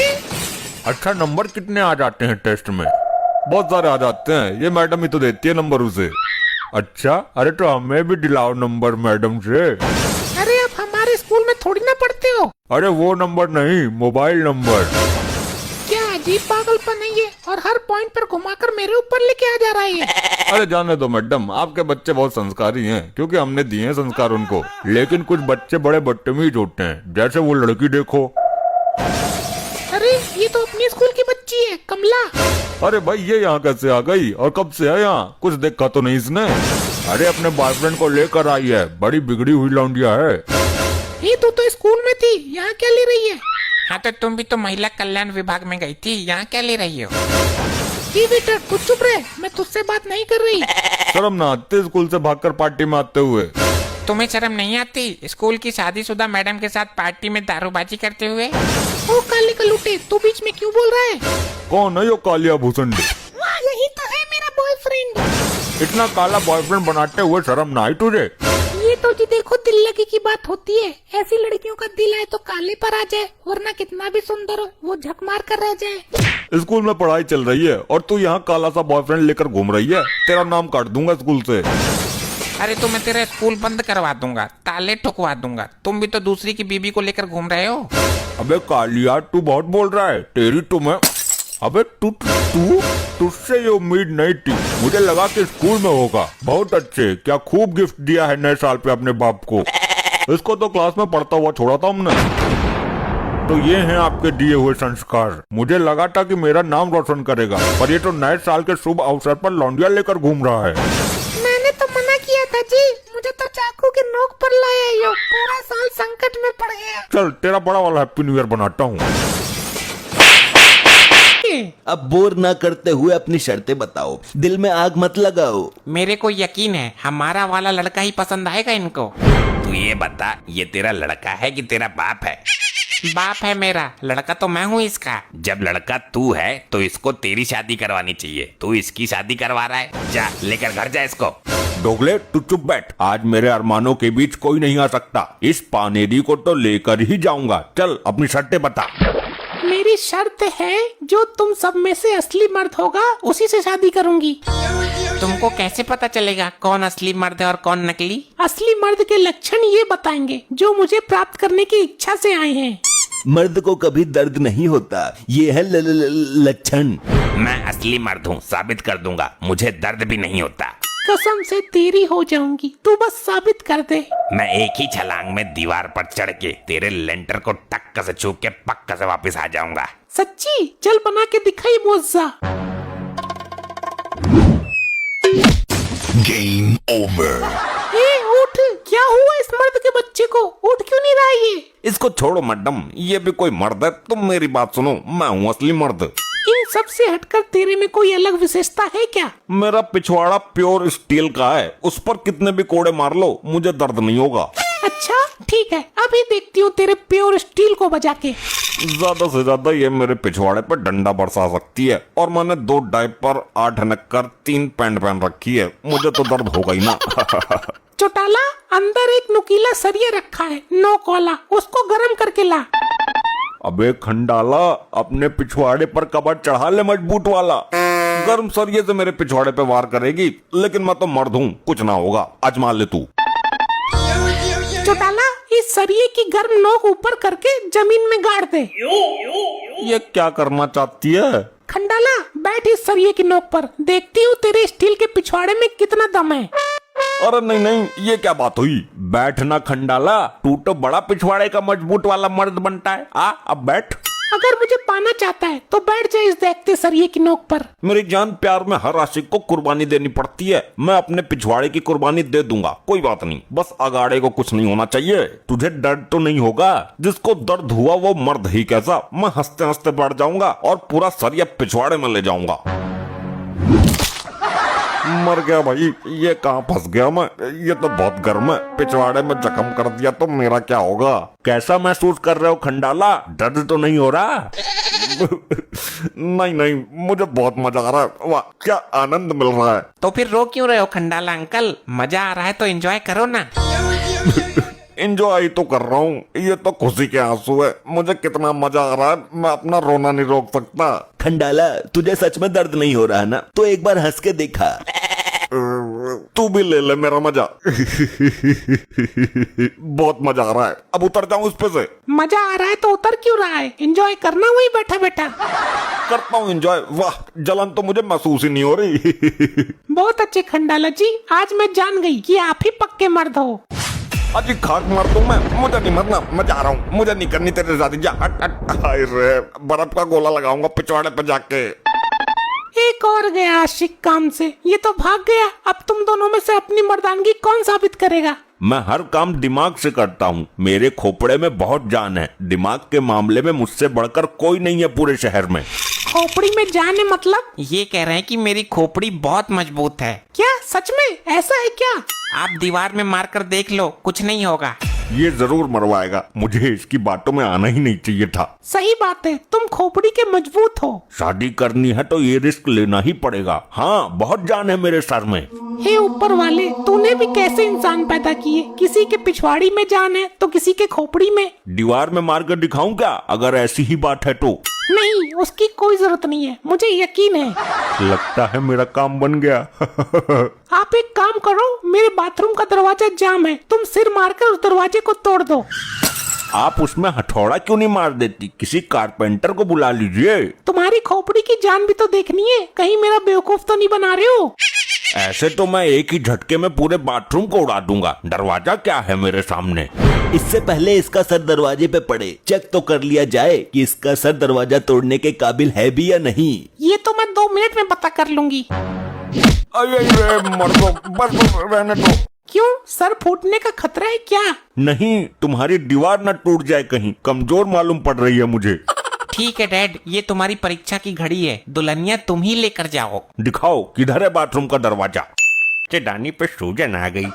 Speaker 2: अच्छा, नंबर कितने आ जाते हैं टेस्ट में? बहुत सारे आ जाते हैं, ये मैडम ही तो देती है नंबर उसे। अच्छा, अरे तो हमें भी दिलाओ नंबर मैडम से।
Speaker 3: अरे आप हमारे स्कूल में थोड़ी ना पढ़ते हो।
Speaker 2: अरे वो नंबर नहीं, मोबाइल नंबर।
Speaker 3: क्या अजीब पागलपन है ये, और हर पॉइंट पर घुमाकर मेरे ऊपर लेके आ जा रहा है ये।
Speaker 2: अरे जाने दो मैडम, आपके बच्चे बहुत संस्कारी हैं, क्योंकि हमने दिए हैं संस्कार उनको। लेकिन कुछ बच्चे बड़े बदतमीज होते हैं, जैसे वो लड़की देखो।
Speaker 3: अरे ये तो अपने स्कूल की बच्ची है, कमला।
Speaker 2: अरे भाई ये यहाँ कैसे आ गई और कब से है यहाँ? कुछ देखा तो नहीं इसने? अरे अपने बॉयफ्रेंड को लेकर आई है, बड़ी बिगड़ी हुई लौंडिया है।
Speaker 3: ये तो स्कूल में थी, यहाँ क्या ले रही है?
Speaker 6: हाँ तो तुम भी तो महिला कल्याण विभाग में गई थी, यहाँ क्या ले रही हो?
Speaker 3: ये बेटा तू चुप रहे, मैं तुझसे बात नहीं कर रही।
Speaker 2: शर्म ना आते स्कूल से भागकर पार्टी में आते हुए?
Speaker 6: तुम्हें शर्म नहीं आती स्कूल की शादीशुदा मैडम के साथ पार्टी में दारूबाजी करते हुए?
Speaker 3: ओ काले कलूटे, तू बीच में क्यों बोल रहा है?
Speaker 2: कौन है यो कालिया भूसंडी?
Speaker 3: यही तो है मेरा बॉयफ्रेंड।
Speaker 2: इतना काला बॉयफ्रेंड बनाते हुए शर्म ना आई तुझे?
Speaker 3: ये तो जी देखो दिल लगी की बात होती है, ऐसी लड़कियों का दिल आए तो काले पर आ जाए, वरना कितना भी सुंदर हो वो झक मार कर रह जाए।
Speaker 2: स्कूल में पढ़ाई चल रही है और तू यहाँ काला सा बॉयफ्रेंड लेकर घूम रही है। तेरा नाम काट दूंगा स्कूल से।
Speaker 6: अरे तो मैं तेरा स्कूल बंद करवा दूंगा, ताले ठुकवा दूंगा। तुम भी तो दूसरी की बीबी को लेकर घूम रहे हो।
Speaker 2: अबे कालिया, तू बहुत बोल रहा है, तेरी तुम्हें। अबे तुझसे ये उम्मीद नहीं थी, मुझे लगा कि स्कूल में होगा। बहुत अच्छे, क्या खूब गिफ्ट दिया है नए साल पे अपने बाप को। इसको तो क्लास में पढ़ता हुआ छोड़ा था हमने। तो ये हैं आपके दिए हुए संस्कार। मुझे लगा था कि मेरा नाम रोशन करेगा, पर ये तो नए साल के शुभ अवसर पर लौंडिया लेकर घूम रहा है।
Speaker 3: मैंने तो मना किया था जी, मुझे तो चाकू के नोक पर लाया यो, पूरा साल संकट में पड़ गया।
Speaker 2: चल तेरा बड़ा वाला हैप्पी न्यू ईयर बनाता हूँ।
Speaker 5: अब बोर ना करते हुए अपनी शर्तें बताओ, दिल में आग मत लगाओ।
Speaker 6: मेरे को यकीन है हमारा वाला लड़का ही पसंद आएगा इनको।
Speaker 1: तू ये बता, ये तेरा लड़का है कि तेरा बाप है?
Speaker 6: बाप है मेरा, लड़का तो मैं हूँ इसका।
Speaker 1: जब लड़का तू है तो इसको तेरी शादी करवानी चाहिए, तू इसकी शादी करवा रहा है। जा लेकर घर जा इसको।
Speaker 2: दोगले तू चुप बैठ, आज मेरे अरमानों के बीच कोई नहीं आ सकता। इस पानेरी को तो लेकर ही जाऊंगा। चल अपनी शर्तें बता।
Speaker 3: मेरी शर्त है, जो तुम सब में से असली मर्द होगा उसी से शादी करूंगी।
Speaker 6: तुमको कैसे पता चलेगा कौन असली मर्द है और कौन नकली?
Speaker 3: असली मर्द के लक्षण ये बताएंगे जो मुझे प्राप्त करने की इच्छा से आए हैं।
Speaker 5: मर्द को कभी दर्द नहीं होता, ये है लक्षण।
Speaker 1: मैं असली मर्द हूँ, साबित कर दूंगा। मुझे दर्द भी नहीं होता।
Speaker 3: कसम से तेरी हो जाऊंगी, तू बस साबित कर दे।
Speaker 1: मैं एक ही छलांग में दीवार पर चढ़ के तेरे लेंटर को टक्कर से छू के पक्का से वापस आ जाऊंगा।
Speaker 3: सच्ची? चल बना के दिखाई मुआवजा।
Speaker 2: Game over.
Speaker 3: उठ, क्या हुआ इस मर्द के बच्चे को? उठ क्यों नहीं रहा है ये?
Speaker 4: इसको छोड़ो मैडम, ये भी कोई मर्द है? तुम मेरी बात सुनो, मैं हूँ असली मर्द।
Speaker 3: इन सब से हटकर तेरे में कोई अलग विशेषता है क्या?
Speaker 4: मेरा पिछवाड़ा प्योर स्टील का है, उस पर कितने भी कोड़े मार लो मुझे दर्द नहीं होगा।
Speaker 3: अच्छा ठीक है, अभी देखती हूँ तेरे प्योर स्टील को बजा के।
Speaker 4: ज्यादा से ज्यादा ये मेरे पिछवाड़े पर डंडा बरसा सकती है, और मैंने 2 डायपर 8 नक्कर 3 पैंट पहन रखी है, मुझे तो दर्द होगा ही ना।
Speaker 3: चौटाला, अंदर एक नुकीला सरिया रखा है, नोक वाला, उसको गरम करके ला।
Speaker 2: अबे खंडाला, अपने पिछवाड़े पर कबर चढ़ा ले मजबूत वाला।
Speaker 4: गर्म सरिये से मेरे पिछवाड़े पे वार करेगी, लेकिन मैं तो मर्द हूँ, कुछ ना होगा, आजमा ले तू।
Speaker 3: चौटाला, इस सरिये की गर्म नोक ऊपर करके जमीन में गाड़ दे।
Speaker 4: ये क्या करना चाहती है?
Speaker 3: खंडाला, बैठ इस सरिये की नोक पर, देखती हूँ तेरे स्टील के पिछवाड़े में कितना दम है।
Speaker 4: अरे नहीं नहीं, ये क्या बात हुई? बैठना खंडाला, तू तो बड़ा पिछवाड़े का मजबूत वाला मर्द बनता है। अब बैठ।
Speaker 10: अगर मुझे पाना चाहता है तो बैठ जाए इस देखते सरिये की नोक पर।
Speaker 4: मेरी जान, प्यार में हर आशिक को कुर्बानी देनी पड़ती है। मैं अपने पिछवाड़े की कुर्बानी दे दूंगा, कोई बात नहीं। बस अगाड़े को कुछ नहीं होना चाहिए। तुझे दर्द तो नहीं होगा? जिसको दर्द हुआ वो मर्द ही कैसा। मैं हंसते हंसते बैठ जाऊंगा और पूरा सरिया पिछवाड़े में ले जाऊंगा। मर गया भाई, ये कहाँ फंस गया मैं? ये तो बहुत गर्म है। पिछवाड़े में जख्म कर दिया तो मेरा क्या होगा? कैसा महसूस कर रहे हो खंडाला? दर्द तो नहीं हो रहा? नहीं नहीं, मुझे बहुत मजा आ रहा है। वाह, क्या आनंद मिल रहा है।
Speaker 6: तो फिर रो क्यों रहे हो खंडाला अंकल? मजा आ रहा है तो एंजॉय करो ना।
Speaker 4: एंजॉय तो कर रहा हूँ, ये तो खुशी के आंसू है। मुझे कितना मजा आ रहा है, मैं अपना रोना नहीं रोक सकता।
Speaker 5: खंडाला, तुझे सच में दर्द नहीं हो रहा ना? तो एक बार हंस के देखा।
Speaker 4: तू भी ले ले मेरा मजा। बहुत मजा आ रहा है, अब उतर जाऊं इस पे से?
Speaker 10: मजा आ रहा है तो उतर क्यों रहा है? एंजॉय करना वही बैठा बैठा।
Speaker 4: करता हूँ एंजॉय। वाह, जलन तो मुझे महसूस ही नहीं हो रही।
Speaker 10: बहुत अच्छे खंडाला जी, आज मैं जान गई कि आप ही पक्के मर्द हो।
Speaker 4: अजी खाक मार दूं मैं, मुझे नहीं मरना, मैं जा रहा हूँ। मुझे नहीं करनी तेरे शादी, जा हट हट। हाय रे, बर्फ का गोला लगाऊंगा पिछवाड़े पे जाके।
Speaker 10: एक और गया आशिक काम से, ये तो भाग गया। अब तुम दोनों में से अपनी मर्दानगी कौन साबित करेगा?
Speaker 4: मैं हर काम दिमाग से करता हूँ। मेरे खोपड़े में बहुत जान है। दिमाग के मामले में मुझसे बढ़कर कोई नहीं है पूरे शहर में।
Speaker 10: खोपड़ी में जान है मतलब?
Speaker 6: ये कह रहे हैं कि मेरी खोपड़ी बहुत मजबूत है।
Speaker 10: क्या सच में? ऐसा है क्या?
Speaker 6: आप दीवार में मारकर देख लो, कुछ नहीं होगा।
Speaker 4: ये जरूर मरवाएगा। मुझे इसकी बातों में आना ही नहीं चाहिए था।
Speaker 10: सही बात है, तुम खोपड़ी के मजबूत हो।
Speaker 4: शादी करनी है तो ये रिस्क लेना ही पड़ेगा। हाँ, बहुत जान है मेरे सर में।
Speaker 10: हे ऊपर वाले, तूने भी कैसे इंसान पैदा किए? किसी के पिछवाड़ी में जान है तो किसी के खोपड़ी में।
Speaker 4: दीवार में मार कर दिखाऊं क्या, अगर ऐसी ही बात है तो?
Speaker 10: नहीं, उसकी कोई जरूरत नहीं है, मुझे यकीन है।
Speaker 4: लगता है मेरा काम बन गया।
Speaker 10: आप एक काम करो, मेरे बाथरूम का दरवाजा जाम है, तुम सिर मारकर उस दरवाजे को तोड़ दो।
Speaker 4: आप उसमें हथौड़ा क्यों नहीं मार देती? किसी कारपेंटर को बुला लीजिए।
Speaker 10: तुम्हारी खोपड़ी की जान भी तो देखनी है, कहीं मेरा बेवकूफ तो नहीं बना रहे हो?
Speaker 4: ऐसे तो मैं एक ही झटके में पूरे बाथरूम को उड़ा दूंगा। दरवाजा क्या है मेरे सामने।
Speaker 5: इससे पहले इसका सर दरवाजे पे पड़े, चेक तो कर लिया जाए कि इसका सर दरवाजा तोड़ने के काबिल है भी या नहीं।
Speaker 10: ये तो मैं 2 मिनट में पता कर लूंगी।
Speaker 4: अरे मर दो, बस रहने दो।
Speaker 10: क्यों, सर फूटने का खतरा है क्या?
Speaker 4: नहीं, तुम्हारी दीवार न टूट जाए कहीं, कमजोर मालूम पड़ रही है मुझे।
Speaker 6: ठीक है डैड, ये तुम्हारी परीक्षा की घड़ी है, दुल्हनिया तुम ही लेकर जाओ।
Speaker 4: दिखाओ किधर है बाथरूम का दरवाजा। चेदानी पे सूजन आ गई।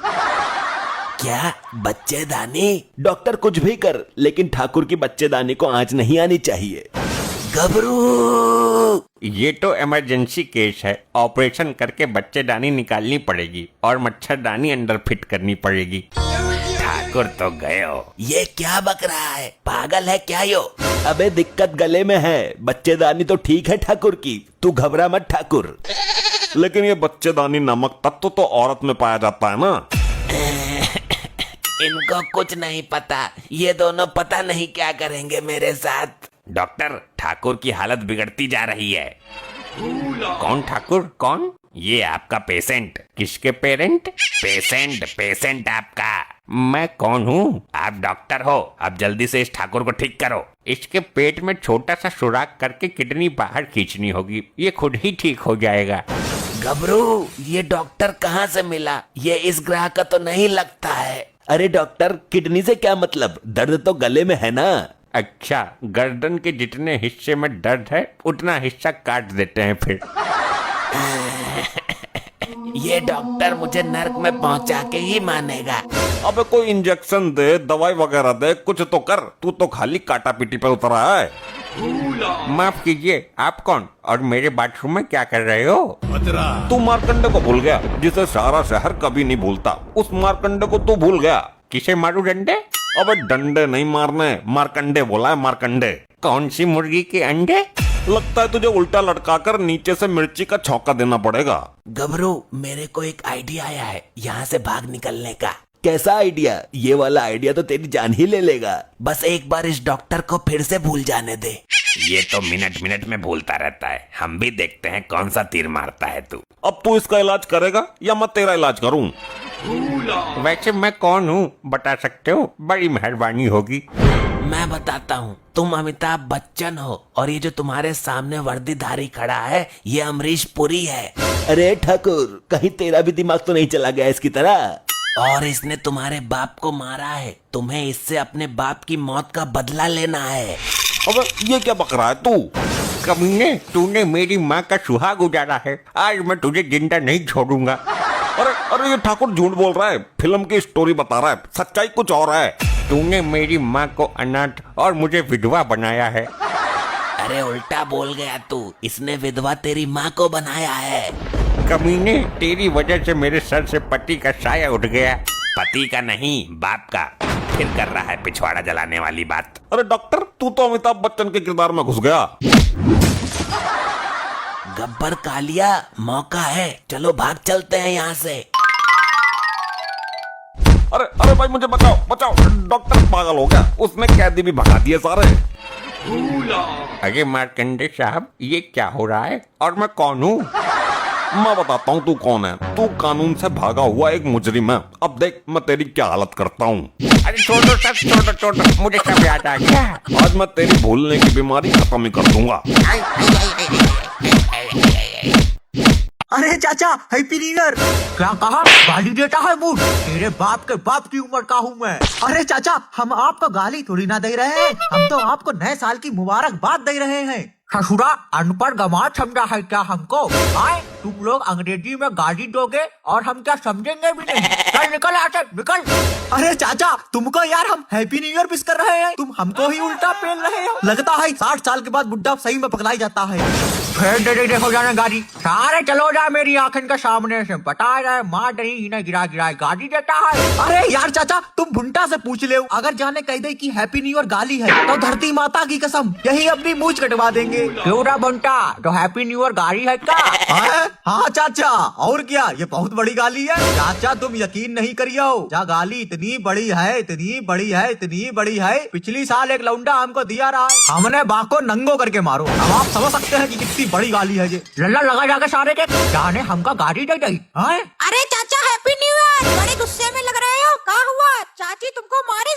Speaker 5: क्या बच्चेदानी? डॉक्टर कुछ भी कर, लेकिन ठाकुर की बच्चेदानी को आंच नहीं आनी चाहिए। घबरू।
Speaker 1: ये तो इमरजेंसी केस है, ऑपरेशन करके बच्चेदानी निकालनी पड़ेगी और मच्छरदानी अंदर फिट करनी पड़ेगी। ठाकुर तो गए हो।
Speaker 5: ये क्या बक रहा है, पागल है क्या यो? अबे दिक्कत गले में है, बच्चेदानी तो ठीक है ठाकुर की, तू घबरा मत ठाकुर।
Speaker 4: लेकिन ये बच्चेदानी नामक तत्व तो औरत में पाया जाता है ना।
Speaker 5: इनको कुछ नहीं पता, ये दोनों पता नहीं क्या करेंगे मेरे साथ।
Speaker 1: डॉक्टर, ठाकुर की हालत बिगड़ती जा रही है। कौन ठाकुर, कौन? ये आपका पेशेंट। किसके पेरेंट? पेशेंट आपका। मैं कौन हूँ? आप डॉक्टर हो। अब जल्दी से इस ठाकुर को ठीक करो। इसके पेट में छोटा सा सुराख करके किडनी बाहर खींचनी होगी, ये खुद ही ठीक हो जाएगा।
Speaker 5: घबरू, ये डॉक्टर कहाँ से मिला? ये इस ग्रह का तो नहीं लगता है। अरे डॉक्टर, किडनी से क्या मतलब? दर्द तो गले में है ना।
Speaker 1: अच्छा, गर्दन के जितने हिस्से में दर्द है उतना हिस्सा काट देते हैं फिर।
Speaker 5: ये डॉक्टर मुझे नर्क में पहुंचा के ही मानेगा।
Speaker 4: अबे कोई इंजेक्शन दे, दवाई वगैरह दे, कुछ तो कर। तू तो खाली काटा पीटी पे उतरा है।
Speaker 1: माफ कीजिए, आप कौन और मेरे बाथरूम में क्या कर रहे हो?
Speaker 4: तू मार्कंडे को भूल गया, जिसे सारा शहर कभी नहीं भूलता। उस मार्कंडे को तू भूल गया।
Speaker 1: किसे मारू डंडे?
Speaker 4: अबे डंडे नहीं मारने, मार्कंडे बोला है, मार्कंडे।
Speaker 1: कौन सी मुर्गी के अंडे?
Speaker 4: लगता है तुझे उल्टा लटकाकर नीचे से मिर्ची का छौंका देना पड़ेगा।
Speaker 5: घबरू, मेरे को एक आइडिया आया है यहाँ से भाग निकलने का। कैसा आइडिया? ये वाला आइडिया तो तेरी जान ही ले लेगा। बस एक बार इस डॉक्टर को फिर से भूल जाने दे।
Speaker 1: ये तो मिनट मिनट में भूलता रहता है। हम भी देखते हैं कौन सा तीर मारता है तू।
Speaker 4: अब तू इसका इलाज करेगा या मैं तेरा इलाज करूं?
Speaker 6: वैसे मैं कौन हूँ बता सकते हो? बड़ी मेहरबानी होगी।
Speaker 5: मैं बताता हूँ, तुम अमिताभ बच्चन हो और ये जो तुम्हारे सामने वर्दीधारी खड़ा है ये अमरीश पुरी है। अरे ठाकुर, कहीं तेरा भी दिमाग तो नहीं चला गया इसकी तरह? और इसने तुम्हारे बाप को मारा है, तुम्हें इससे अपने बाप की मौत का बदला लेना है।
Speaker 4: अबे ये क्या बक रहा है तू?
Speaker 6: कमीने, तूने मेरी माँ का सुहाग उजाड़ा है, आज मैं तुझे जिंदा नहीं छोड़ूंगा।
Speaker 4: अरे अरे ये ठाकुर झूठ बोल रहा है, फिल्म की स्टोरी बता रहा है, सच्चाई कुछ और है।
Speaker 6: तूने मेरी माँ को अनाथ और मुझे विधवा बनाया है।
Speaker 5: अरे उल्टा बोल गया तू, इसने विधवा तेरी माँ को बनाया है।
Speaker 6: कमीने, तेरी वजह से मेरे सर से पति का साया उठ गया।
Speaker 1: पति का नहीं, बाप का। फिर कर रहा है पिछवाड़ा जलाने वाली बात।
Speaker 4: अरे डॉक्टर, तू तो अमिताभ बच्चन के किरदार में घुस गया।
Speaker 5: गब्बर कालिया, मौका है, चलो भाग चलते हैं यहाँ से।
Speaker 4: अरे अरे भाई मुझे बचाओ बचाओ, डॉक्टर पागल हो गया, उसने कैदी भी भगा दिए सारे।
Speaker 6: अरे मार्कंडे साहब, ये क्या हो रहा है और मैं कौन हूँ?
Speaker 4: मैं बताता हूँ तू कौन है। तू कानून से भागा हुआ एक मुजरिम है। अब देख मैं तेरी क्या हालत करता हूँ।
Speaker 6: अरे छोड़ो सब, छोड़ो, मुझे सब याद आ गया।
Speaker 4: आज मैं तेरी भूलने की बीमारी खत्म ही कर दूंगा।
Speaker 10: अरे चाचा, हैप्पी न्यू ईयर। क्या कहा? गाली देता है मूड? तेरे बाप के बाप की उम्र का हूँ मैं। अरे चाचा, हम आपको गाली थोड़ी ना दे रहे हैं, हम तो आपको नए साल की मुबारकबाद दे रहे हैं। ससुरा अनपढ़ गंवार समझा है क्या हमको? आए तुम लोग अंग्रेजी में गाली दोगे और हम क्या समझेंगे भी नहीं। चल निकल यहाँ से, निकल। अरे चाचा, तुमको यार हम हैप्पी न्यू ईयर विश कर रहे हैं, तुम हमको ही उल्टा पेल रहे हो। लगता है 60 साल के बाद बुड्ढा सही में पकड़ाई जाता है। फिर दे देखो जाने गाड़ी, सारे चलो जा मेरी आंखन के सामने से। बता रहा है माँ नहीं ना गिरा गाड़ी देता है। अरे यार चाचा, तुम भुंटा से पूछ ले, अगर जाने कह दे कि हैप्पी न्यू ईयर गाली है तो धरती माता की कसम यही अपनी मूंछ कटवा देंगे। क्यों ना बंटा, तो हैप्पी न्यू ईयर गाली है क्या? हाँ चाचा, और क्या, ये बहुत बड़ी गाली है। चाचा तुम यकीन नहीं करियो, जा गाली इतनी बड़ी है, इतनी बड़ी है, इतनी बड़ी है, पिछली साल एक लौंडा हमको दिया रहा है, हमने बाको नंगो करके मारो। अब आप समझ सकते हैं कि कितनी बड़ी गाली है ये। लल्ला लगा जाके सारे के जाने हमका गाड़ी दे दी।
Speaker 3: अरे चाचा, हैप्पी न्यू ईयर। बड़े गुस्से में लग रहे हो, क्या हुआ? चाची तुमको मारे?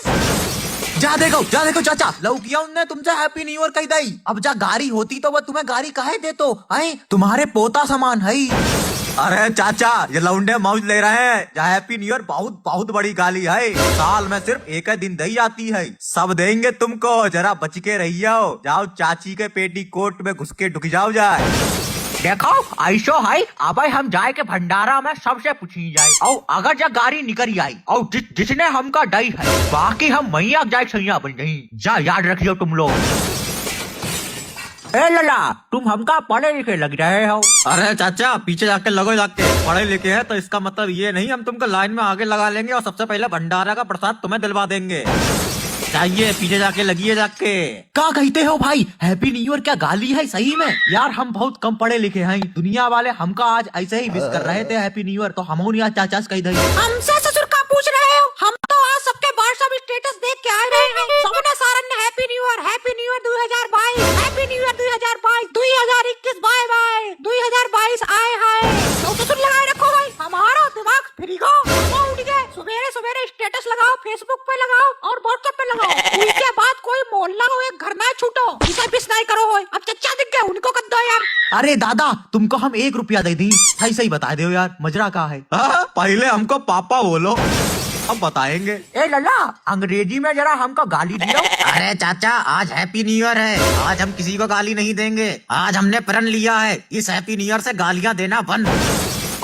Speaker 10: जा देखो चाचा, लौकिया उनने तुमसे हैप्पी न्यू ईयर कही दी। अब जा गाड़ी होती तो वो तुम्हें गाड़ी काहे दे तो है, तुम्हारे पोता समान है। अरे चाचा, ये लौंडे मौज ले रहे हैं। जा हैप्पी न्यू ईयर बहुत बहुत बड़ी गाली है, साल में सिर्फ एक ही दिन दी जाती है। सब देंगे तुमको, जरा बच के रहियो। जाओ चाची के पेटी कोट में घुस के ढुक जाओ जाए। देखो ऐसो है, अब हम जाए के भंडारा में सबसे पूछी जाए, और अगर जा गाड़ी निकल आई और जिसने हमका डई है, बाकी हम मैया जाए सैया बन गई। जा याद रखियो तुम लोग। ए लला, तुम हमका पढ़े लिखे लग रहे हो। अरे चाचा, पीछे जाके लगो, जाके पढ़े लिखे है तो इसका मतलब ये नहीं हम तुमको लाइन में आगे लगा लेंगे और सबसे पहले भंडारा का प्रसाद तुम्हें दिलवा देंगे। चाहिए पीछे जाके लगिए जाके। क्या कहते हो भाई, हैप्पी न्यू ईयर क्या गाली है सही में? यार हम बहुत कम पढ़े लिखे हैं, दुनिया वाले हमका आज ऐसे ही विश कर रहे थे हैप्पी न्यू ईयर, तो हम आज चाचा से कही दी।
Speaker 3: हमसे ससुर का पूछ रहे हो? हम तो आज सबके व्हाट्सएप स्टेटस देख के आ रहे हैं, सबने सारन ने happy new year 2022, happy new year 2022, 2021 bye bye, 2022 आए हाय। तो ससुर लगाए रखो भाई, हमारा दिमाग फ्री को उठ गए। सवेरे सवेरे स्टेटस लगाओ, फेसबुक पे लगाओ और व्हाट्सएप पे लगाओ। उसके बाद कोई मोहल्ला हो एक घर ना छूटो, इसे बिस नहीं करो। अब चचा दिख गए, उनको कर दो यार।
Speaker 10: अरे दादा, तुमको हम 1 रुपया दे दी, सही सही बता दो यार, मजरा का है। पहले हमको पापा बोलो, अब बताएंगे। ए लला, अंग्रेजी में जरा हमको गाली दियो। अरे चाचा, आज हैप्पी न्यू ईयर है, आज हम किसी को गाली नहीं देंगे। आज हमने प्रण लिया है, इस हैप्पी न्यू ईयर से गालियाँ देना बंद।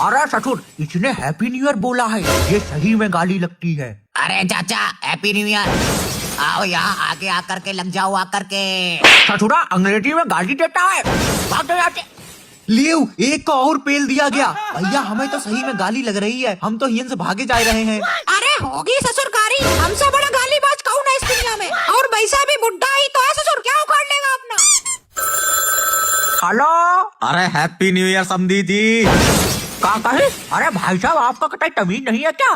Speaker 10: अरे ससुर, इसने हैप्पी न्यू ईयर बोला है, ये सही में गाली लगती है।
Speaker 11: अरे चाचा, हैप्पी न्यू ईयर। आओ यहाँ आगे आकर के लग जाओ आकर के।
Speaker 10: ससुरा अंग्रेजी में गाली देता है, भाग जाओ यहाँ से। लियो, एक को और पेल दिया गया। भैया हमें तो सही में गाली लग रही है, हम तो यहीं से भागे जा रहे हैं।
Speaker 3: अरे होगी ससुर गाली, हमसे बड़ा गालीबाज कौन है इस दुनिया में? और वैसा भी बुड्ढा ही तो है ससुर, क्या उखाड़ लेगा अपना?
Speaker 10: हेलो, अरे हैप्पी न्यू ईयर समधी जी। का कहे? अरे भाई साहब आपका कतई तमीज नहीं है क्या?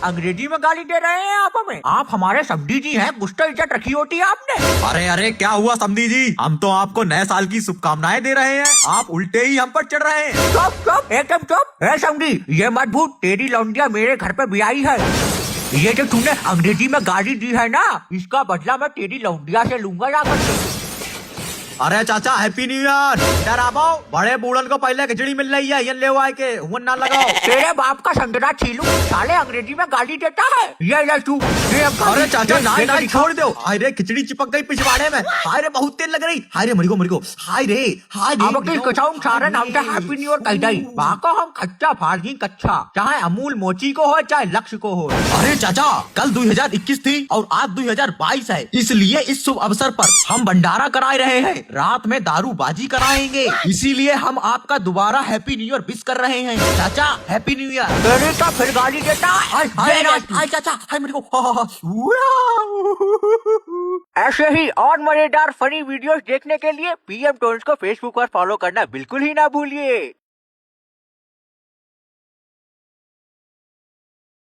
Speaker 10: अंग्रेजी में गाली दे रहे हैं आप हमें? आप हमारे समधी जी हैं, कुछ तो इज्जत रखी होती है आपने।
Speaker 7: अरे अरे क्या हुआ समधी जी, हम तो आपको नए साल की शुभकामनाएं दे रहे हैं, आप उल्टे ही हम पर चढ़ रहे हैं।
Speaker 10: चुप चुप एकदम चुप। ए समधी, ये मत भूल तेरी लौंडिया मेरे घर पे भी आई है। ये जो तूने अंग्रेजी में गाली दी है ना, इसका बदला मैं तेरी लौंडिया से लूंगा जाकर के।
Speaker 7: अरे चाचा हैप्पी न्यू ईयर। इधर आओ, बड़े बूढ़न को पहले खिचड़ी मिल रही है, ये ले आए के हुन ना लगाओ।
Speaker 10: तेरे बाप का संगरा छीलू, साले अंग्रेजी में गाली देता है। ये ले तू।
Speaker 7: अरे चाचा ना छोड़ दो। हाय रे खिचड़ी चिपक गई पिछवाड़े में। हाय रे बहुत तेल लग रही। हाय रे मरी को। हाय रे
Speaker 10: अब की कचाऊं सारे नाम से हैप्पी न्यू ईयर कह दई। बाको हम कच्चा फार्जी कच्चा, चाहे अमूल मोची को हो चाहे लक्ष्य को हो।
Speaker 7: अरे चाचा कल 2021 थी और आज 2022 है, इसलिए इस शुभ अवसर पर हम भंडारा कराए रहे हैं, रात में दारूबाजी कराएंगे, इसीलिए हम आपका दोबारा हैप्पी न्यू ईयर विश कर रहे हैं। चाचा हैप्पी न्यू ईयर।
Speaker 10: तेरे तो फिर गाली देता।
Speaker 7: हाय चाचा हाय मेरे को।
Speaker 10: ऐसे ही और मजेदार फनी वीडियोस देखने के लिए PM टोन्स को फेसबुक पर फॉलो करना बिल्कुल ही ना भूलिए।